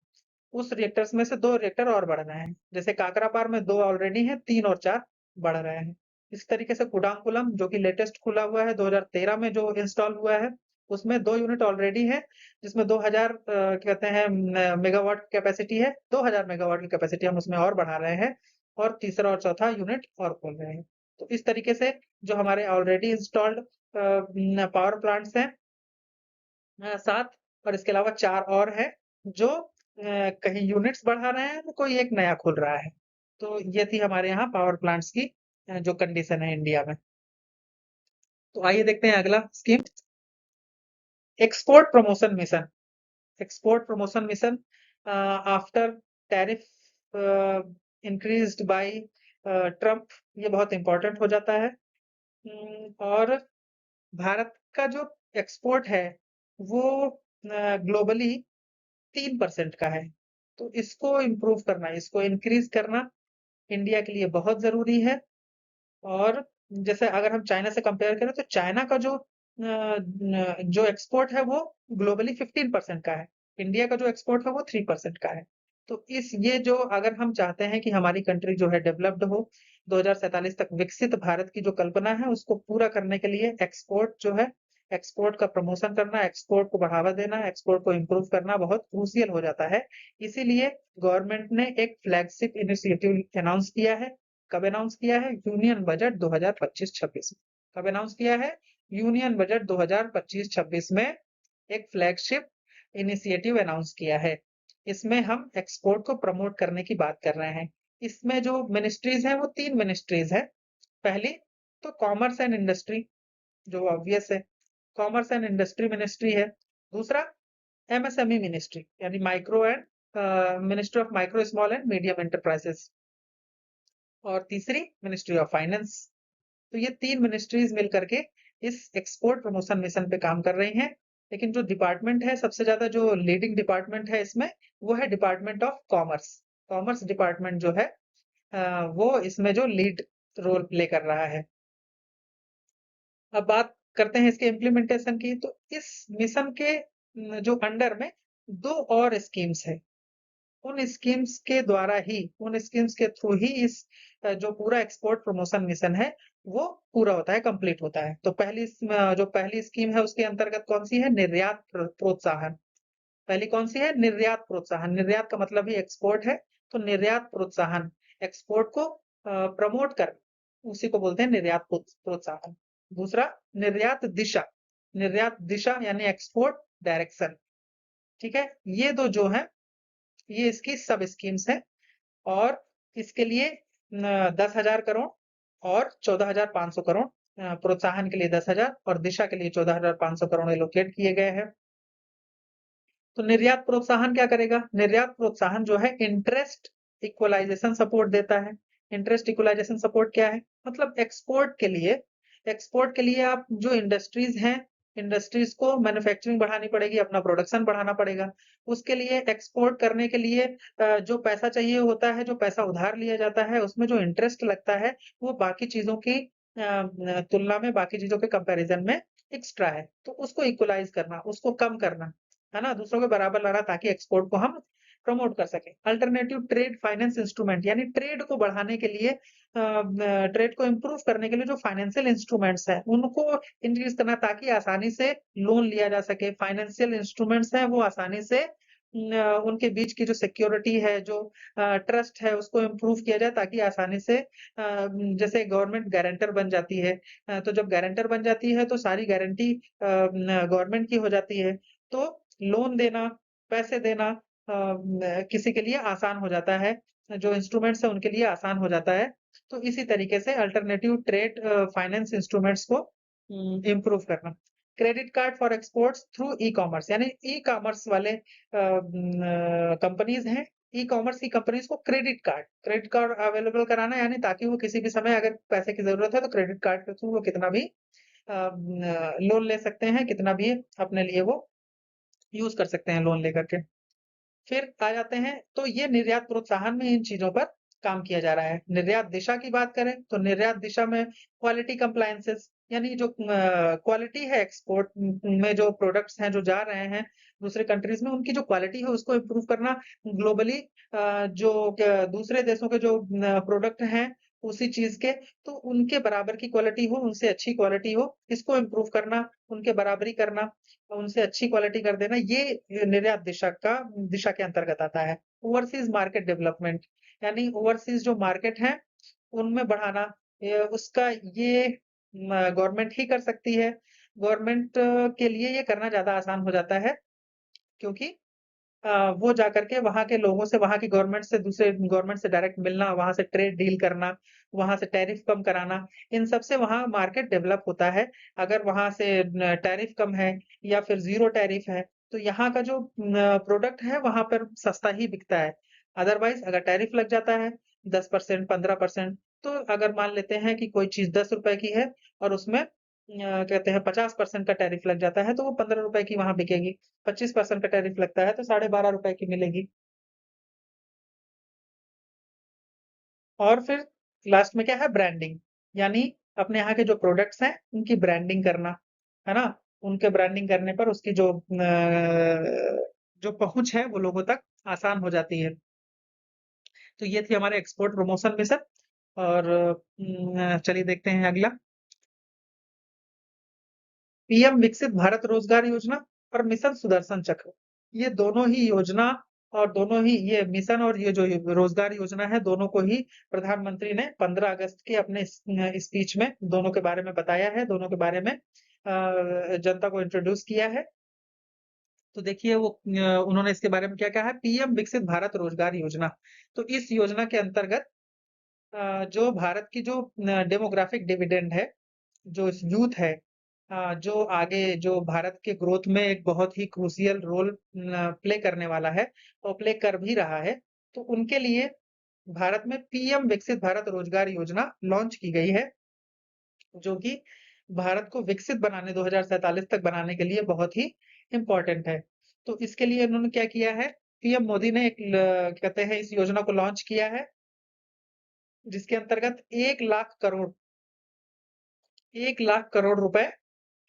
S1: उस रिएक्टर्स में से 2 रिएक्टर और बढ़ रहे हैं। जैसे काकरापार में 2 ऑलरेडी हैं, 3 और 4 बढ़ रहे हैं। इस तरीके से कुडांकुलम जो कि लेटेस्ट खुला हुआ है 2013 में जो इंस्टॉल हुआ है, उसमें 2 यूनिट ऑलरेडी है, जिसमें 2000 कहते हैं मेगावाट कैपेसिटी है, 2000 मेगावाट की कैपेसिटी हम उसमें और बढ़ा रहे हैं और तीसरा और चौथा यूनिट और खोल रहे हैं। तो इस तरीके से जो हमारे ऑलरेडी इंस्टॉल्ड पावर प्लांट्स हैं 7, और इसके अलावा 4 और है जो कहीं यूनिट्स बढ़ा रहे हैं तो कोई एक नया खुल रहा है। तो ये थी हमारे यहाँ पावर प्लांट्स की जो कंडीशन है इंडिया में। तो आइए देखते हैं अगला scheme, export promotion mission. Export promotion mission after tariff increased by Trump, ये बहुत इंपॉर्टेंट हो जाता है। और भारत का जो एक्सपोर्ट है वो ग्लोबली 3% का है, तो इसको इम्प्रूव करना, इसको इंक्रीज करना इंडिया के लिए बहुत जरूरी है। और जैसे अगर हम चाइना से कंपेयर करें तो चाइना का जो एक्सपोर्ट है वो ग्लोबली 15% का है, इंडिया का जो एक्सपोर्ट है वो 3% का है। तो ये जो अगर हम चाहते हैं कि हमारी कंट्री जो है डेवलप्ड हो, 2047 तक विकसित भारत की जो कल्पना है उसको पूरा करने के लिए एक्सपोर्ट जो है, एक्सपोर्ट का प्रमोशन करना, एक्सपोर्ट को बढ़ावा देना, एक्सपोर्ट को इम्प्रूव करना बहुत क्रूशियल हो जाता है। इसीलिए गवर्नमेंट ने एक फ्लैगशिप इनिशिएटिव अनाउंस किया है। कब अनाउंस किया है? यूनियन बजट 2025-26 में। कब अनाउंस किया है? यूनियन बजट 2025-26 में एक फ्लैगशिप इनिशिएटिव अनाउंस किया है। इसमें हम एक्सपोर्ट को प्रमोट करने की बात कर रहे हैं। इसमें जो मिनिस्ट्रीज हैं वो 3 मिनिस्ट्रीज है। पहली तो कॉमर्स एंड इंडस्ट्री, जो ऑब्वियस है, कॉमर्स एंड इंडस्ट्री मिनिस्ट्री है। दूसरा एमएसएमई मिनिस्ट्री यानी micro and ministry of micro small and medium enterprises. और तीसरी मिनिस्ट्री ऑफ फाइनेंस। तो ये 3 मिनिस्ट्रीज मिलकर के इस एक्सपोर्ट प्रमोशन मिशन पे काम कर रही हैं। लेकिन जो डिपार्टमेंट है, सबसे ज्यादा जो लीडिंग डिपार्टमेंट है इसमें, वो है department of commerce. Commerce department जो है वो इसमें जो लीड रोल प्ले कर रहा है। अब बात करते हैं इसके इम्प्लीमेंटेशन की। तो इस मिशन के जो अंडर में 2 और स्कीम्स है। उन स्कीम्स के द्वारा ही, उन स्कीम्स के थ्रू ही इस जो पूरा एक्सपोर्ट प्रमोशन मिशन है वो पूरा होता है, कंप्लीट होता है। तो जो पहली स्कीम है उसके अंतर्गत कौन सी है? निर्यात प्रोत्साहन। पहली कौन सी है? निर्यात प्रोत्साहन। निर्यात का मतलब ही एक्सपोर्ट है, तो निर्यात प्रोत्साहन, एक्सपोर्ट को प्रमोट कर, उसी को बोलते हैं निर्यात प्रोत्साहन। दूसरा निर्यात दिशा, निर्यात दिशा यानी एक्सपोर्ट डायरेक्शन। ठीक है, ये दो जो है ये इसकी सब स्कीम्स है। और इसके लिए 10,000 करोड़ और 14,500 करोड़, प्रोत्साहन के लिए 10,000 और दिशा के लिए 14,500 करोड़ एलोकेट किए गए हैं। तो निर्यात प्रोत्साहन क्या करेगा? निर्यात प्रोत्साहन जो है इंटरेस्ट इक्वलाइजेशन सपोर्ट देता है। इंटरेस्ट इक्वलाइजेशन सपोर्ट क्या है? मतलब एक्सपोर्ट के लिए आप जो इंडस्ट्रीज हैं, इंडस्ट्रीज को मैन्युफैक्चरिंग बढ़ानी पड़ेगी, अपना प्रोडक्शन बढ़ाना पड़ेगा। उसके लिए एक्सपोर्ट करने के लिए जो पैसा चाहिए होता है, जो पैसा उधार लिया जाता है, उसमें जो इंटरेस्ट लगता है वो बाकी चीजों की तुलना में, बाकी चीजों के कंपैरिजन में एक्स्ट्रा है। तो उसको इक्वलाइज करना, उसको कम करना, है ना, दूसरों के बराबर लाना, ताकि एक्सपोर्ट को हम प्रमोट कर सके। अल्टरनेटिव ट्रेड फाइनेंस इंस्ट्रूमेंट यानी ट्रेड को बढ़ाने के लिए, ट्रेड को इम्प्रूव करने के लिए जो फाइनेंशियल इंस्ट्रूमेंट्स हैं उनको इंक्रीज करना, ताकि आसानी से लोन लिया जा सके। फाइनेंशियल इंस्ट्रूमेंट्स हैं वो आसानी से उनके बीच की जो सिक्योरिटी है, जो ट्रस्ट है, उसको इम्प्रूव किया जाए, ताकि आसानी से जैसे गवर्नमेंट गारंटर बन जाती है, तो जब गारंटर बन जाती है तो सारी गारंटी गवर्नमेंट की हो जाती है। तो लोन देना, पैसे देना किसी के लिए आसान हो जाता है, जो इंस्ट्रूमेंट्स है उनके लिए आसान हो जाता है। तो इसी तरीके से अल्टरनेटिव ट्रेड फाइनेंस इंस्ट्रूमेंट्स को इम्प्रूव करना। Credit card for exports through e commerce यानी ई कॉमर्स वाले कंपनीज हैं, ई कॉमर्स की कंपनीज को क्रेडिट कार्ड अवेलेबल कराना, यानी ताकि वो किसी भी समय अगर पैसे की जरूरत है तो क्रेडिट कार्ड के थ्रू वो कितना भी लोन ले सकते हैं, कितना भी अपने लिए वो यूज कर सकते हैं लोन लेकर के। फिर आ जाते हैं, तो ये निर्यात प्रोत्साहन में इन चीजों पर काम किया जा रहा है। निर्यात दिशा की बात करें तो निर्यात दिशा में क्वालिटी कंप्लायंसेस यानी जो क्वालिटी है, एक्सपोर्ट में जो प्रोडक्ट्स हैं जो जा रहे हैं दूसरे कंट्रीज में, उनकी जो क्वालिटी है उसको इम्प्रूव करना। ग्लोबली दूसरे देशों के जो प्रोडक्ट हैं उसी चीज के, तो उनके बराबर की क्वालिटी हो, उनसे अच्छी क्वालिटी हो, इसको इम्प्रूव करना, उनके बराबरी करना, उनसे अच्छी क्वालिटी कर देना, ये निर्यात दिशा के अंतर्गत आता है। ओवरसीज मार्केट डेवलपमेंट यानी ओवरसीज जो मार्केट है उनमें बढ़ाना, उसका ये गवर्नमेंट ही कर सकती है। गवर्नमेंट के लिए ये करना ज्यादा आसान हो जाता है, क्योंकि वो जाकर के वहां के लोगों से, वहां की गवर्नमेंट से, दूसरे गवर्नमेंट से डायरेक्ट मिलना, वहां से ट्रेड डील करना, वहां से टैरिफ कम कराना, इन सब से वहां मार्केट डेवलप होता है। अगर वहां से टैरिफ कम है या फिर जीरो टैरिफ है तो यहाँ का जो प्रोडक्ट है वहां पर सस्ता ही बिकता है। अदरवाइज अगर टैरिफ लग जाता है 10%, 15%, तो अगर मान लेते हैं कि कोई चीज 10 रुपए की है और उसमें कहते हैं 50% का टैरिफ लग जाता है, तो वो 15 रुपए की वहां बिकेगी। 25% का टैरिफ लगता है तो 12.5 रुपए की मिलेगी। और फिर लास्ट में क्या है, ब्रांडिंग, यानी अपने यहाँ के जो प्रोडक्ट्स हैं उनकी ब्रांडिंग करना, है ना। उनके ब्रांडिंग करने पर उसकी जो पहुंच है वो लोगों तक आसान हो जाती है। तो ये थी हमारे एक्सपोर्ट प्रमोशन मिशन। और चलिए देखते हैं अगला। पीएम विकसित भारत रोजगार योजना और मिशन सुदर्शन चक्र, ये दोनों ही योजना और दोनों ही ये मिशन और ये जो रोजगार योजना है, दोनों को ही प्रधानमंत्री ने 15 अगस्त के अपने स्पीच में दोनों के बारे में बताया है, दोनों के बारे में जनता को इंट्रोड्यूस किया है। तो देखिए वो उन्होंने इसके बारे में क्या कहा है, पीएम विकसित भारत रोजगार योजना। तो इस योजना के अंतर्गत जो भारत की जो डेमोग्राफिक डिविडेंड है, जो यूथ है, जो आगे जो भारत के ग्रोथ में एक बहुत ही क्रूशियल रोल प्ले करने वाला है और प्ले कर भी रहा है, तो उनके लिए भारत में पीएम विकसित भारत रोजगार योजना लॉन्च की गई है, जो कि भारत को विकसित बनाने 2047 तक बनाने के लिए बहुत ही इम्पोर्टेंट है। तो इसके लिए उन्होंने क्या किया है, पीएम मोदी ने एक कहते हैं इस योजना को लॉन्च किया है, जिसके अंतर्गत 1 लाख करोड़ रुपए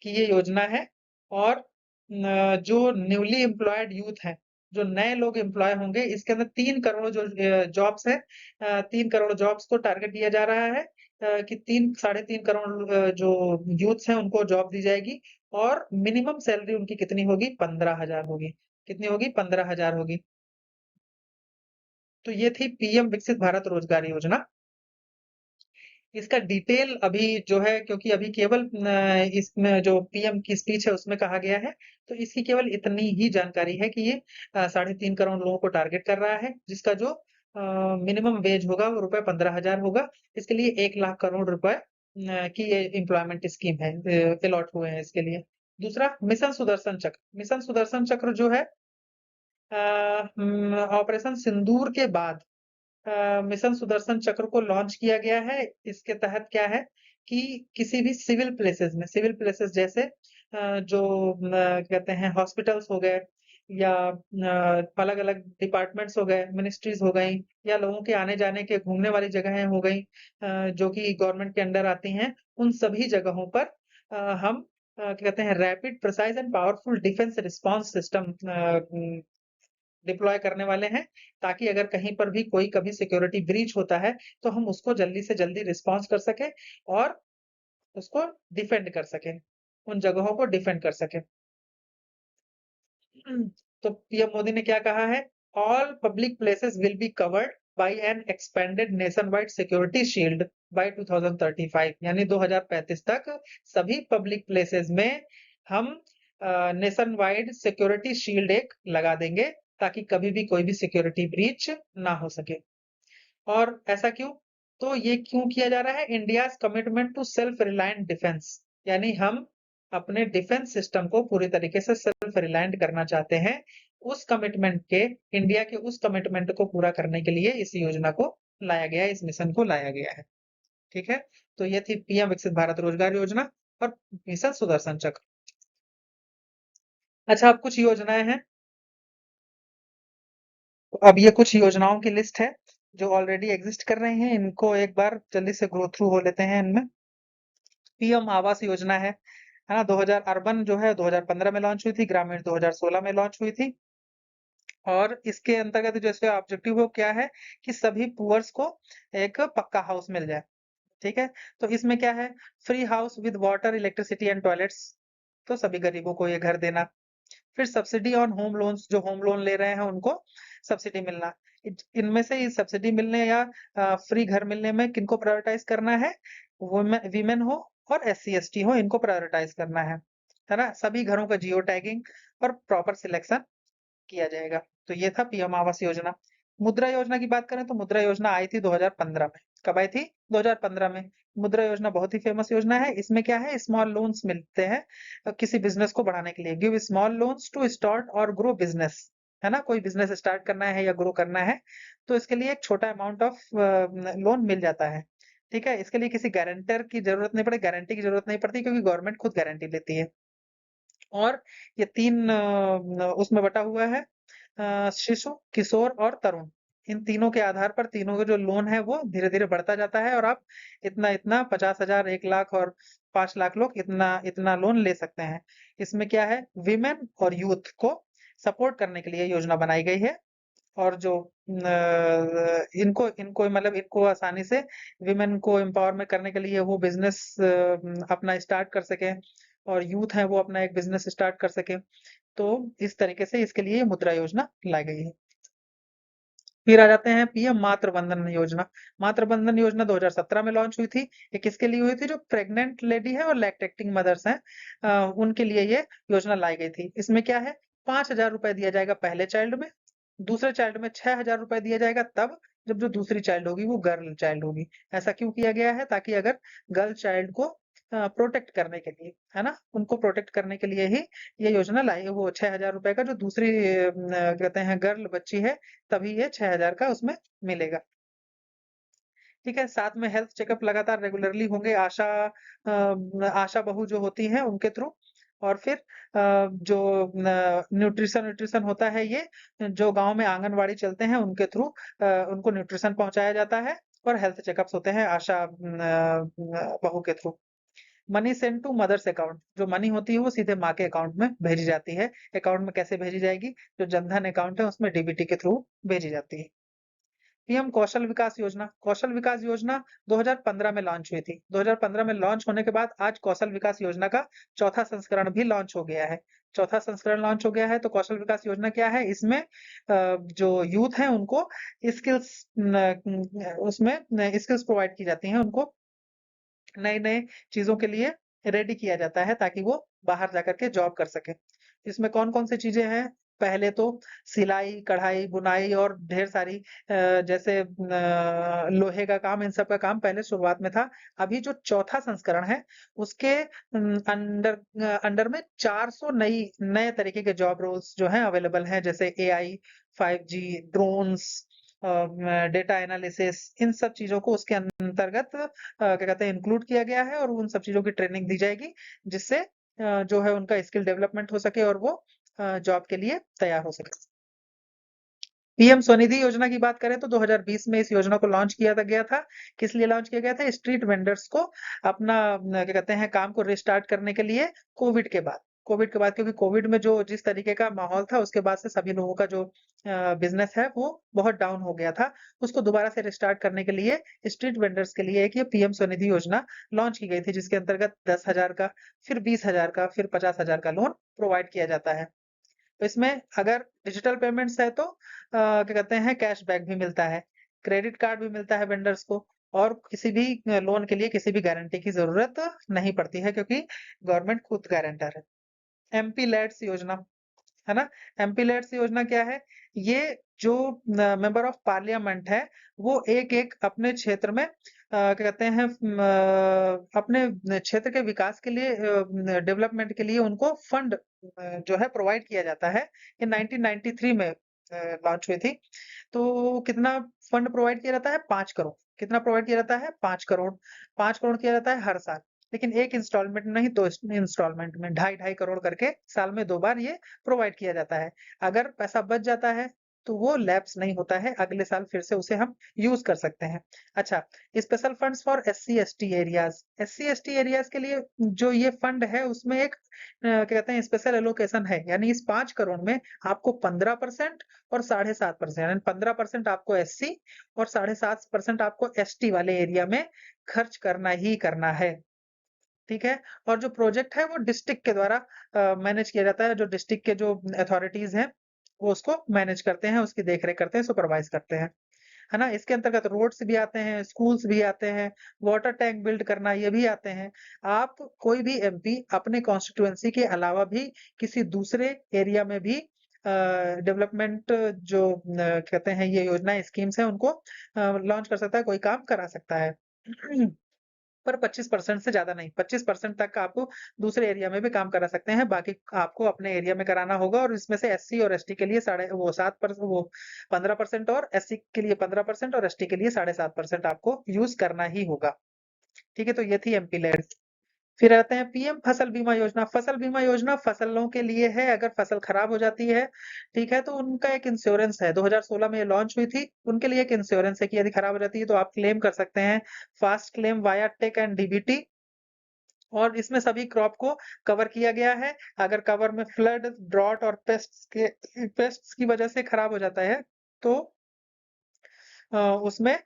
S1: की ये योजना है। और जो न्यूली एम्प्लॉयड यूथ है, जो नए लोग एम्प्लॉय होंगे, इसके अंदर 3 करोड़ जो जॉब्स है, 3 करोड़ जॉब्स को टारगेट दिया जा रहा है, कि 3 साढ़े 3 करोड़ जो यूथ्स हैं उनको जॉब दी जाएगी। और मिनिमम सैलरी उनकी कितनी होगी, 15,000 होगी। कितनी होगी, 15,000 होगी। तो ये थी पीएम विकसित भारत रोजगार योजना। इसका डिटेल अभी जो है, क्योंकि अभी केवल इसमें जो पीएम की स्पीच है उसमें कहा गया है, तो इसकी केवल इतनी ही जानकारी है कि ये 3.5 करोड़ लोगों को टारगेट कर रहा है, जिसका जो मिनिमम वेज होगा वो रुपए 15,000 होगा। इसके लिए 1 लाख करोड़ रुपए की ये एम्प्लॉयमेंट स्कीम है, अलॉट हुए हैं इसके लिए। दूसरा, मिशन सुदर्शन चक्र। मिशन सुदर्शन चक्र जो है ऑपरेशन सिंदूर के बाद मिशन सुदर्शन चक्र को लॉन्च किया गया है। इसके तहत क्या है कि किसी भी सिविल प्लेसेस जैसे जो कहते हैं हॉस्पिटल्स हो गए, या अलग अलग डिपार्टमेंट्स हो गए, मिनिस्ट्रीज हो गई, या लोगों के आने जाने के घूमने वाली जगहें हो गई, जो कि गवर्नमेंट के अंडर आती हैं, उन सभी जगहों पर हम कहते हैं rapid precise and powerful defence response system deploy करने वाले हैं, ताकि अगर कहीं पर भी कोई कभी सिक्योरिटी ब्रीच होता है तो हम उसको जल्दी से जल्दी रिस्पॉन्स कर सके और उसको डिफेंड कर सके, उन जगहों को डिफेंड कर सके। तो पीएम मोदी ने क्या कहा है, all public places will be covered by an expanded nationwide security shield by 2035, यानी 2035 तक सभी पब्लिक प्लेसेस में हम नेशन वाइड सिक्योरिटी शील्ड एक लगा देंगे, ताकि कभी भी कोई भी सिक्योरिटी ब्रीच ना हो सके। और ऐसा क्यों, तो ये क्यों किया जा रहा है, India commitment to self reliant defence, यानी हम अपने डिफेंस सिस्टम को पूरी तरीके से सेल्फ रिलायंट करना चाहते हैं। उस कमिटमेंट के इंडिया के उस कमिटमेंट को पूरा करने के लिए इस योजना को लाया गया है, इस मिशन को लाया गया है। ठीक है, तो ये थी पीएम विकसित भारत रोजगार योजना और मिशन सुदर्शन चक्र। अच्छा, अब कुछ योजनाएं हैं। अब ये कुछ योजनाओं की लिस्ट है जो ऑलरेडी एग्जिस्ट कर रही हैं, इनको एक बार जल्दी से गो थ्रू हो लेते हैं। इनमें पीएम आवास योजना है ना, 2000 अर्बन जो है 2015 में लॉन्च हुई थी, ग्रामीण 2016 में लॉन्च हुई थी। और इसके अंतर्गत जो इसका ऑब्जेक्टिव है वो क्या है कि सभी पुअर्स को एक पक्का हाउस मिल जाए। ठीक है, तो इसमें क्या है, free house with water, electricity and toilets, तो सभी गरीबों को ये घर देना। फिर सब्सिडी ऑन होम लोन्स, जो होम लोन ले रहे हैं उनको सब्सिडी मिलना। इनमें से ये सब्सिडी मिलने या फ्री घर मिलने में किनको प्रायोरिटाइज करना है, वीमेन हो और SC ST हो, इनको प्रायोरिटाइज करना है ना। सभी घरों का जियो टैगिंग और प्रॉपर सिलेक्शन किया जाएगा। तो ये था पीएम आवास योजना। मुद्रा योजना की बात करें तो मुद्रा योजना आई थी 2015 में। कब आई थी? 2015 में। मुद्रा योजना बहुत ही फेमस योजना है। इसमें क्या है, स्मॉल लोन्स मिलते हैं किसी बिजनेस को बढ़ाने के लिए। Give small loans to start और ग्रो बिजनेस, है ना? कोई बिजनेस स्टार्ट करना है या ग्रो करना है तो इसके लिए एक छोटा अमाउंट ऑफ लोन मिल जाता है। ठीक है, इसके लिए किसी गारंटर की जरूरत नहीं पड़ती, गारंटी की जरूरत नहीं पड़ती, क्योंकि गवर्नमेंट खुद गारंटी लेती है। और ये तीन उसमें बटा हुआ है, शिशु, किशोर और तरुण। इन तीनों के आधार पर तीनों का जो लोन है वो धीरे धीरे बढ़ता जाता है, और आप इतना इतना 50,000, 1 लाख और 5 लाख लोग इतना इतना लोन ले सकते हैं। इसमें क्या है, विमेन और यूथ को सपोर्ट करने के लिए योजना बनाई गई है। और जो इनको इनको मतलब इनको आसानी से विमेन को एम्पावरमेंट करने के लिए वो बिजनेस अपना स्टार्ट कर सके, और यूथ है वो अपना एक बिजनेस स्टार्ट कर सके। तो इस तरीके से इसके लिए मुद्रा योजना लाई गई है। फिर आ जाते हैं पीएम मातृ वंदन योजना। मातृ वंदन योजना 2017 में लॉन्च हुई थी। ये किसके लिए हुई थी? जो प्रेग्नेंट लेडी है और लैक्टेटिंग मदर्स हैं, उनके लिए ये योजना लाई गई थी। इसमें क्या है, 5,000 रुपए दिया जाएगा पहले चाइल्ड में, दूसरे चाइल्ड में 6,000 रुपए दिया जाएगा तब जब जो दूसरी चाइल्ड होगी वो गर्ल चाइल्ड होगी। ऐसा क्यों किया गया है? ताकि अगर गर्ल चाइल्ड को प्रोटेक्ट करने के लिए, है ना, उनको प्रोटेक्ट करने के लिए ही ये योजना लाई है। वो 6,000 रुपए का जो दूसरी कहते हैं गर्ल बच्ची है, तभी ये 6,000 का उसमें मिलेगा। ठीक है, साथ में हेल्थ चेकअप लगातार रेगुलरली होंगे आशा बहू जो होती हैं उनके थ्रू। और फिर जो न्यूट्रिशन न्यूट्रिशन होता है, ये जो गांव में आंगनवाड़ी चलते हैं उनके थ्रू उनको न्यूट्रिशन पहुंचाया जाता है, और हेल्थ चेकअप्स होते हैं आशा बहू के थ्रू। Money send to mother's account, जो मनी होती है वो सीधे माँ के अकाउंट में भेजी जाती है। अकाउंट में कैसे भेजी जाएगी? जो जनधन अकाउंट है उसमें डीबीटी के थ्रू भेजी जाती है। पीएम कौशल विकास योजना। कौशल विकास योजना 2015 में लॉन्च हुई थी। 2015 में लॉन्च होने के बाद आज कौशल विकास योजना का चौथा संस्करण भी लॉन्च हो गया है। चौथा संस्करण लॉन्च हो गया है। तो कौशल विकास योजना क्या है? इसमें जो यूथ है उनको स्किल्स उसमें स्किल्स प्रोवाइड की जाती हैं, उनको नए नए चीजों के लिए रेडी किया जाता है ताकि वो बाहर जाकर के जॉब कर सके। इसमें कौन कौन सी चीजें हैं? पहले तो सिलाई, कढ़ाई, बुनाई और ढेर सारी जैसे लोहे का काम, इन सब का काम पहले शुरुआत में था। अभी जो चौथा संस्करण है उसके अंडर अंडर में 400 नए तरीके के जॉब रोल्स जो हैं अवेलेबल हैं, जैसे AI, 5G, drones, data analysis, इन सब चीजों को उसके अंतर्गत क्या कहते हैं इंक्लूड किया गया है, और उन सब चीजों की ट्रेनिंग दी जाएगी जिससे जो है उनका स्किल डेवलपमेंट हो सके और वो जॉब के लिए तैयार हो सके। पीएम स्वनिधि योजना की बात करें तो 2020 में इस योजना को लॉन्च किया गया था। किस लिए लॉन्च किया गया था? स्ट्रीट वेंडर्स को अपना क्या कहते हैं काम को रिस्टार्ट करने के लिए, कोविड के बाद। कोविड के बाद, क्योंकि कोविड में जो जिस तरीके का माहौल था उसके बाद से सभी लोगों का जो बिजनेस है वो बहुत डाउन हो गया था। उसको दोबारा से रिस्टार्ट करने के लिए स्ट्रीट वेंडर्स के लिए एक ये पीएम स्वनिधि योजना लॉन्च की गई थी, जिसके अंतर्गत 10,000 का, फिर 20,000 का, फिर 50,000 का लोन प्रोवाइड किया जाता है। तो इसमें अगर डिजिटल पेमेंट्स है तो क्या कहते हैं कैशबैक भी मिलता है, क्रेडिट कार्ड भी मिलता है वेंडर्स को, और किसी भी लोन के लिए किसी भी गारंटी की जरूरत नहीं पड़ती है, क्योंकि गवर्नमेंट खुद गारंटर है। एमपी लैड्स योजना, है ना? एमपी लैड्स योजना क्या है? ये जो मेंबर ऑफ पार्लियामेंट है वो एक एक अपने क्षेत्र में क्या कहते हैं अपने क्षेत्र के विकास के लिए, डेवलपमेंट के लिए उनको फंड जो है प्रोवाइड किया जाता है। ये 1993 में लॉन्च हुई थी। तो कितना फंड प्रोवाइड किया जाता है? 5 करोड़। कितना प्रोवाइड किया जाता है? 5 करोड़। 5 करोड़ किया जाता है हर साल, लेकिन एक इंस्टॉलमेंट नहीं, दो इंस्टॉलमेंट में 2.5-2.5 करोड़ करके साल में 2 बार ये प्रोवाइड किया जाता है। अगर पैसा बच जाता है तो वो लैप्स नहीं होता है, अगले साल फिर से उसे हम यूज कर सकते हैं। अच्छा, special funds for SC ST areas. SC ST areas के लिए जो ये फंड है उसमें एक क्या कहते हैं स्पेशल एलोकेशन है, यानी इस 5 करोड़ में आपको 15% और 7.5%, यानी 15% आपको SC और 7.5% आपको ST वाले एरिया में खर्च करना ही करना है। ठीक है, और जो प्रोजेक्ट है वो डिस्ट्रिक्ट के द्वारा मैनेज किया जाता है। जो डिस्ट्रिक्ट के जो अथॉरिटीज हैं वो उसको मैनेज करते हैं, उसकी देखरेख करते हैं, सुपरवाइज करते हैं, है ना? इसके अंतर्गत रोड्स भी आते हैं, स्कूल्स भी आते हैं, वाटर टैंक बिल्ड करना ये भी आते हैं। आप कोई भी MP अपने कॉन्स्टिट्यूएंसी के अलावा भी किसी दूसरे एरिया में भी डेवलपमेंट जो कहते हैं ये योजना स्कीम्स है उनको लॉन्च कर सकता है, कोई काम करा सकता है। पर 25% से ज्यादा नहीं, 25% तक आप दूसरे एरिया में भी काम करा सकते हैं, बाकी आपको अपने एरिया में कराना होगा। और इसमें से एससी और एसटी के लिए 15% और एससी के लिए 15% और एसटी के लिए 7.5% आपको यूज करना ही होगा। ठीक है, तो ये थी एमपी लैड। फिर आते हैं पीएम फसल बीमा योजना। फसल बीमा योजना फसलों के लिए है, अगर फसल खराब हो जाती है, ठीक है, तो उनका एक इंश्योरेंस है। 2016 में ये लॉन्च हुई थी। उनके लिए एक इंश्योरेंस है कि यदि खराब हो जाती है तो आप क्लेम कर सकते हैं, fast claim via tech and DBT. और इसमें सभी क्रॉप को कवर किया गया है। अगर कवर में फ्लड, ड्रॉट और पेस्ट्स की वजह से खराब हो जाता है तो उसमें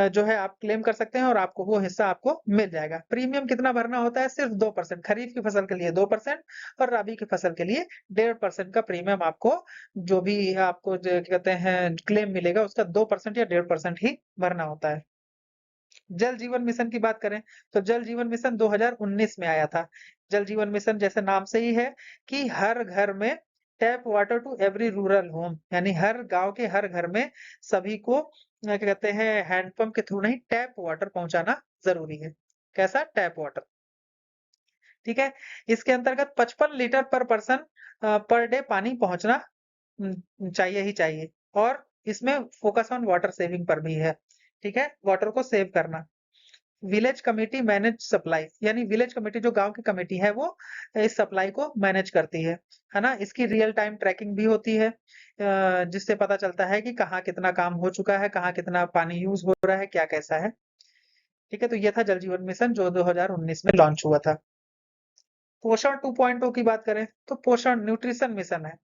S1: जो है आप क्लेम कर सकते हैं और आपको वो हिस्सा आपको मिल जाएगा। प्रीमियम कितना भरना होता है? सिर्फ 2%। खरीफ की फसल के लिए 2% और रबी की फसल के लिए 1.5% का प्रीमियम आपको, जो भी आपको जो कहते हैं क्लेम मिलेगा, उसका 2% या 1.5% ही भरना होता है। जल जीवन मिशन की बात करें तो जल जीवन मिशन 2019 में आया था। जल जीवन मिशन जैसे नाम से ही है कि हर घर में tap water to every rural home, यानी हर गांव के हर घर में सभी को क्या कहते हैं हैंडपंप के थ्रू नहीं, टैप वाटर पहुंचाना जरूरी है। कैसा? Tap water. ठीक है, इसके अंतर्गत 55 लीटर पर पर्सन पर डे पानी पहुंचना चाहिए ही चाहिए। और इसमें फोकस ऑन वाटर सेविंग पर भी है। ठीक है, वाटर को सेव करना। विलेज कमेटी मैनेज सप्लाई, यानी विलेज कमेटी जो गांव की कमेटी है वो इस सप्लाई को मैनेज करती है ना। इसकी रियल टाइम ट्रैकिंग भी होती है, जिससे पता चलता है कि कहाँ कितना काम हो चुका है, कहाँ कितना पानी यूज हो रहा है, क्या कैसा है। ठीक है, तो ये था जल जीवन मिशन जो 2019 में लॉन्च हुआ था। पोषण 2.0 की बात करें तो पोषण न्यूट्रिशन मिशन है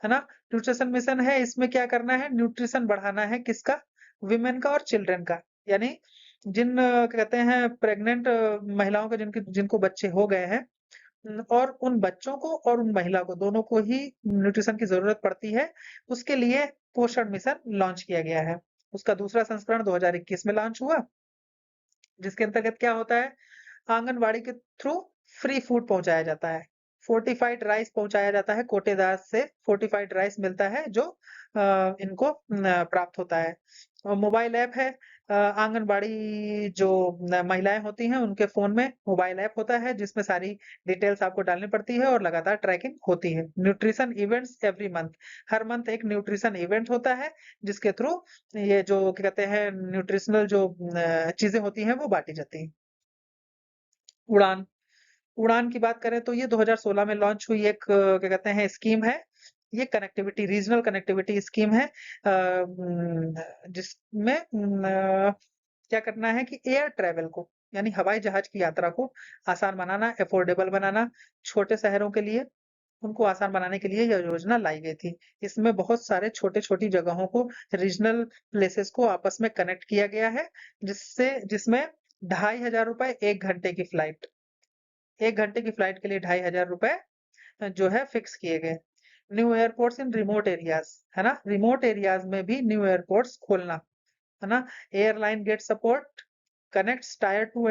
S1: ना। न्यूट्रिशन मिशन है, इसमें क्या करना है? न्यूट्रिशन बढ़ाना है, किसका? विमेन का और चिल्ड्रन का। यानी जिन कहते हैं प्रेग्नेंट महिलाओं के जिनके जिनको बच्चे हो गए हैं, और उन बच्चों को और उन महिला को दोनों को ही न्यूट्रिशन की जरूरत पड़ती है। उसके लिए पोषण मिशन लॉन्च किया गया है। उसका दूसरा संस्करण 2021 में लॉन्च हुआ, जिसके अंतर्गत क्या होता है? आंगनबाड़ी के थ्रू फ्री फूड पहुंचाया जाता है। फोर्टिफाइड राइस पहुंचाया जाता है, कोटेदार से फोर्टिफाइड राइस मिलता है जो इनको प्राप्त होता है। और मोबाइल ऐप है, आंगनबाड़ी जो महिलाएं होती हैं उनके फोन में मोबाइल ऐप होता है जिसमें सारी डिटेल्स आपको डालनी पड़ती है और लगातार ट्रैकिंग होती है। न्यूट्रिशन इवेंट्स एवरी मंथ, हर मंथ एक न्यूट्रिशन इवेंट होता है जिसके थ्रू ये जो क्या कहते हैं न्यूट्रिशनल जो चीजें होती हैं वो बांटी जाती हैं। उड़ान, उड़ान की बात करें तो ये 2016 में लॉन्च हुई एक क्या कहते हैं स्कीम है। ये कनेक्टिविटी, रीजनल कनेक्टिविटी स्कीम है, जिसमें क्या करना है कि एयर ट्रेवल को, यानी हवाई जहाज की यात्रा को आसान बनाना, अफोर्डेबल बनाना, छोटे शहरों के लिए उनको आसान बनाने के लिए यह योजना लाई गई थी। इसमें बहुत सारे छोटे छोटी जगहों को, रीजनल प्लेसेस को आपस में कनेक्ट किया गया है, जिसमें 2,500 रुपए 1 घंटे की फ्लाइट, 1 घंटे की फ्लाइट के लिए 2,500 रुपए जो है फिक्स किए गए। न्यू एयरपोर्ट्स इन रिमोट एरियाज, है ना, रिमोट एरियाज में भी न्यू एयरपोर्ट्स खोलना, है ना। Airline get support connects tyre 2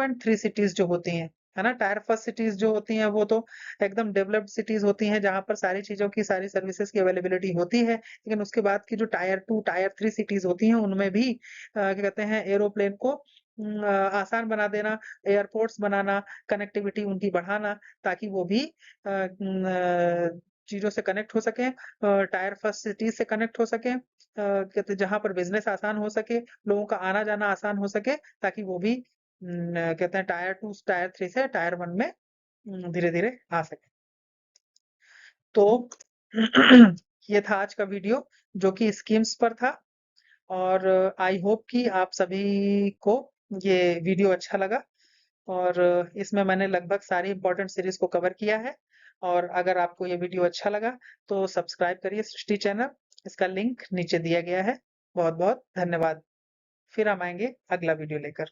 S1: and 3 cities जो होती हैं, है ना। टायर फर्स्ट सिटीज जो होती हैं वो तो एकदम डेवलप्ड सिटीज होती हैं जहां पर सारी चीजों की, सारी सर्विसेज की अवेलेबिलिटी होती है। लेकिन उसके बाद की जो टायर 2 टायर 3 सिटीज होती हैं उनमें भी क्या कहते हैं एरोप्लेन को आसान बना देना, एयरपोर्ट्स बनाना, कनेक्टिविटी उनकी बढ़ाना, ताकि वो भी चीजों से कनेक्ट हो सके, टायर फर्स्ट सिटीज से कनेक्ट हो सके, कहते जहां पर बिजनेस आसान हो सके, लोगों का आना जाना आसान हो सके, ताकि वो भी कहते हैं टायर 2 टायर 3 से टायर 1 में धीरे धीरे आ सके। तो ये था आज का वीडियो जो कि स्कीम्स पर था। और आई होप कि आप सभी को ये वीडियो अच्छा लगा। और इसमें मैंने लगभग सारी इंपॉर्टेंट सीरीज को कवर किया है। और अगर आपको ये वीडियो अच्छा लगा तो सब्सक्राइब करिए सृष्टि चैनल, इसका लिंक नीचे दिया गया है। बहुत बहुत धन्यवाद। फिर हम आएंगे अगला वीडियो लेकर।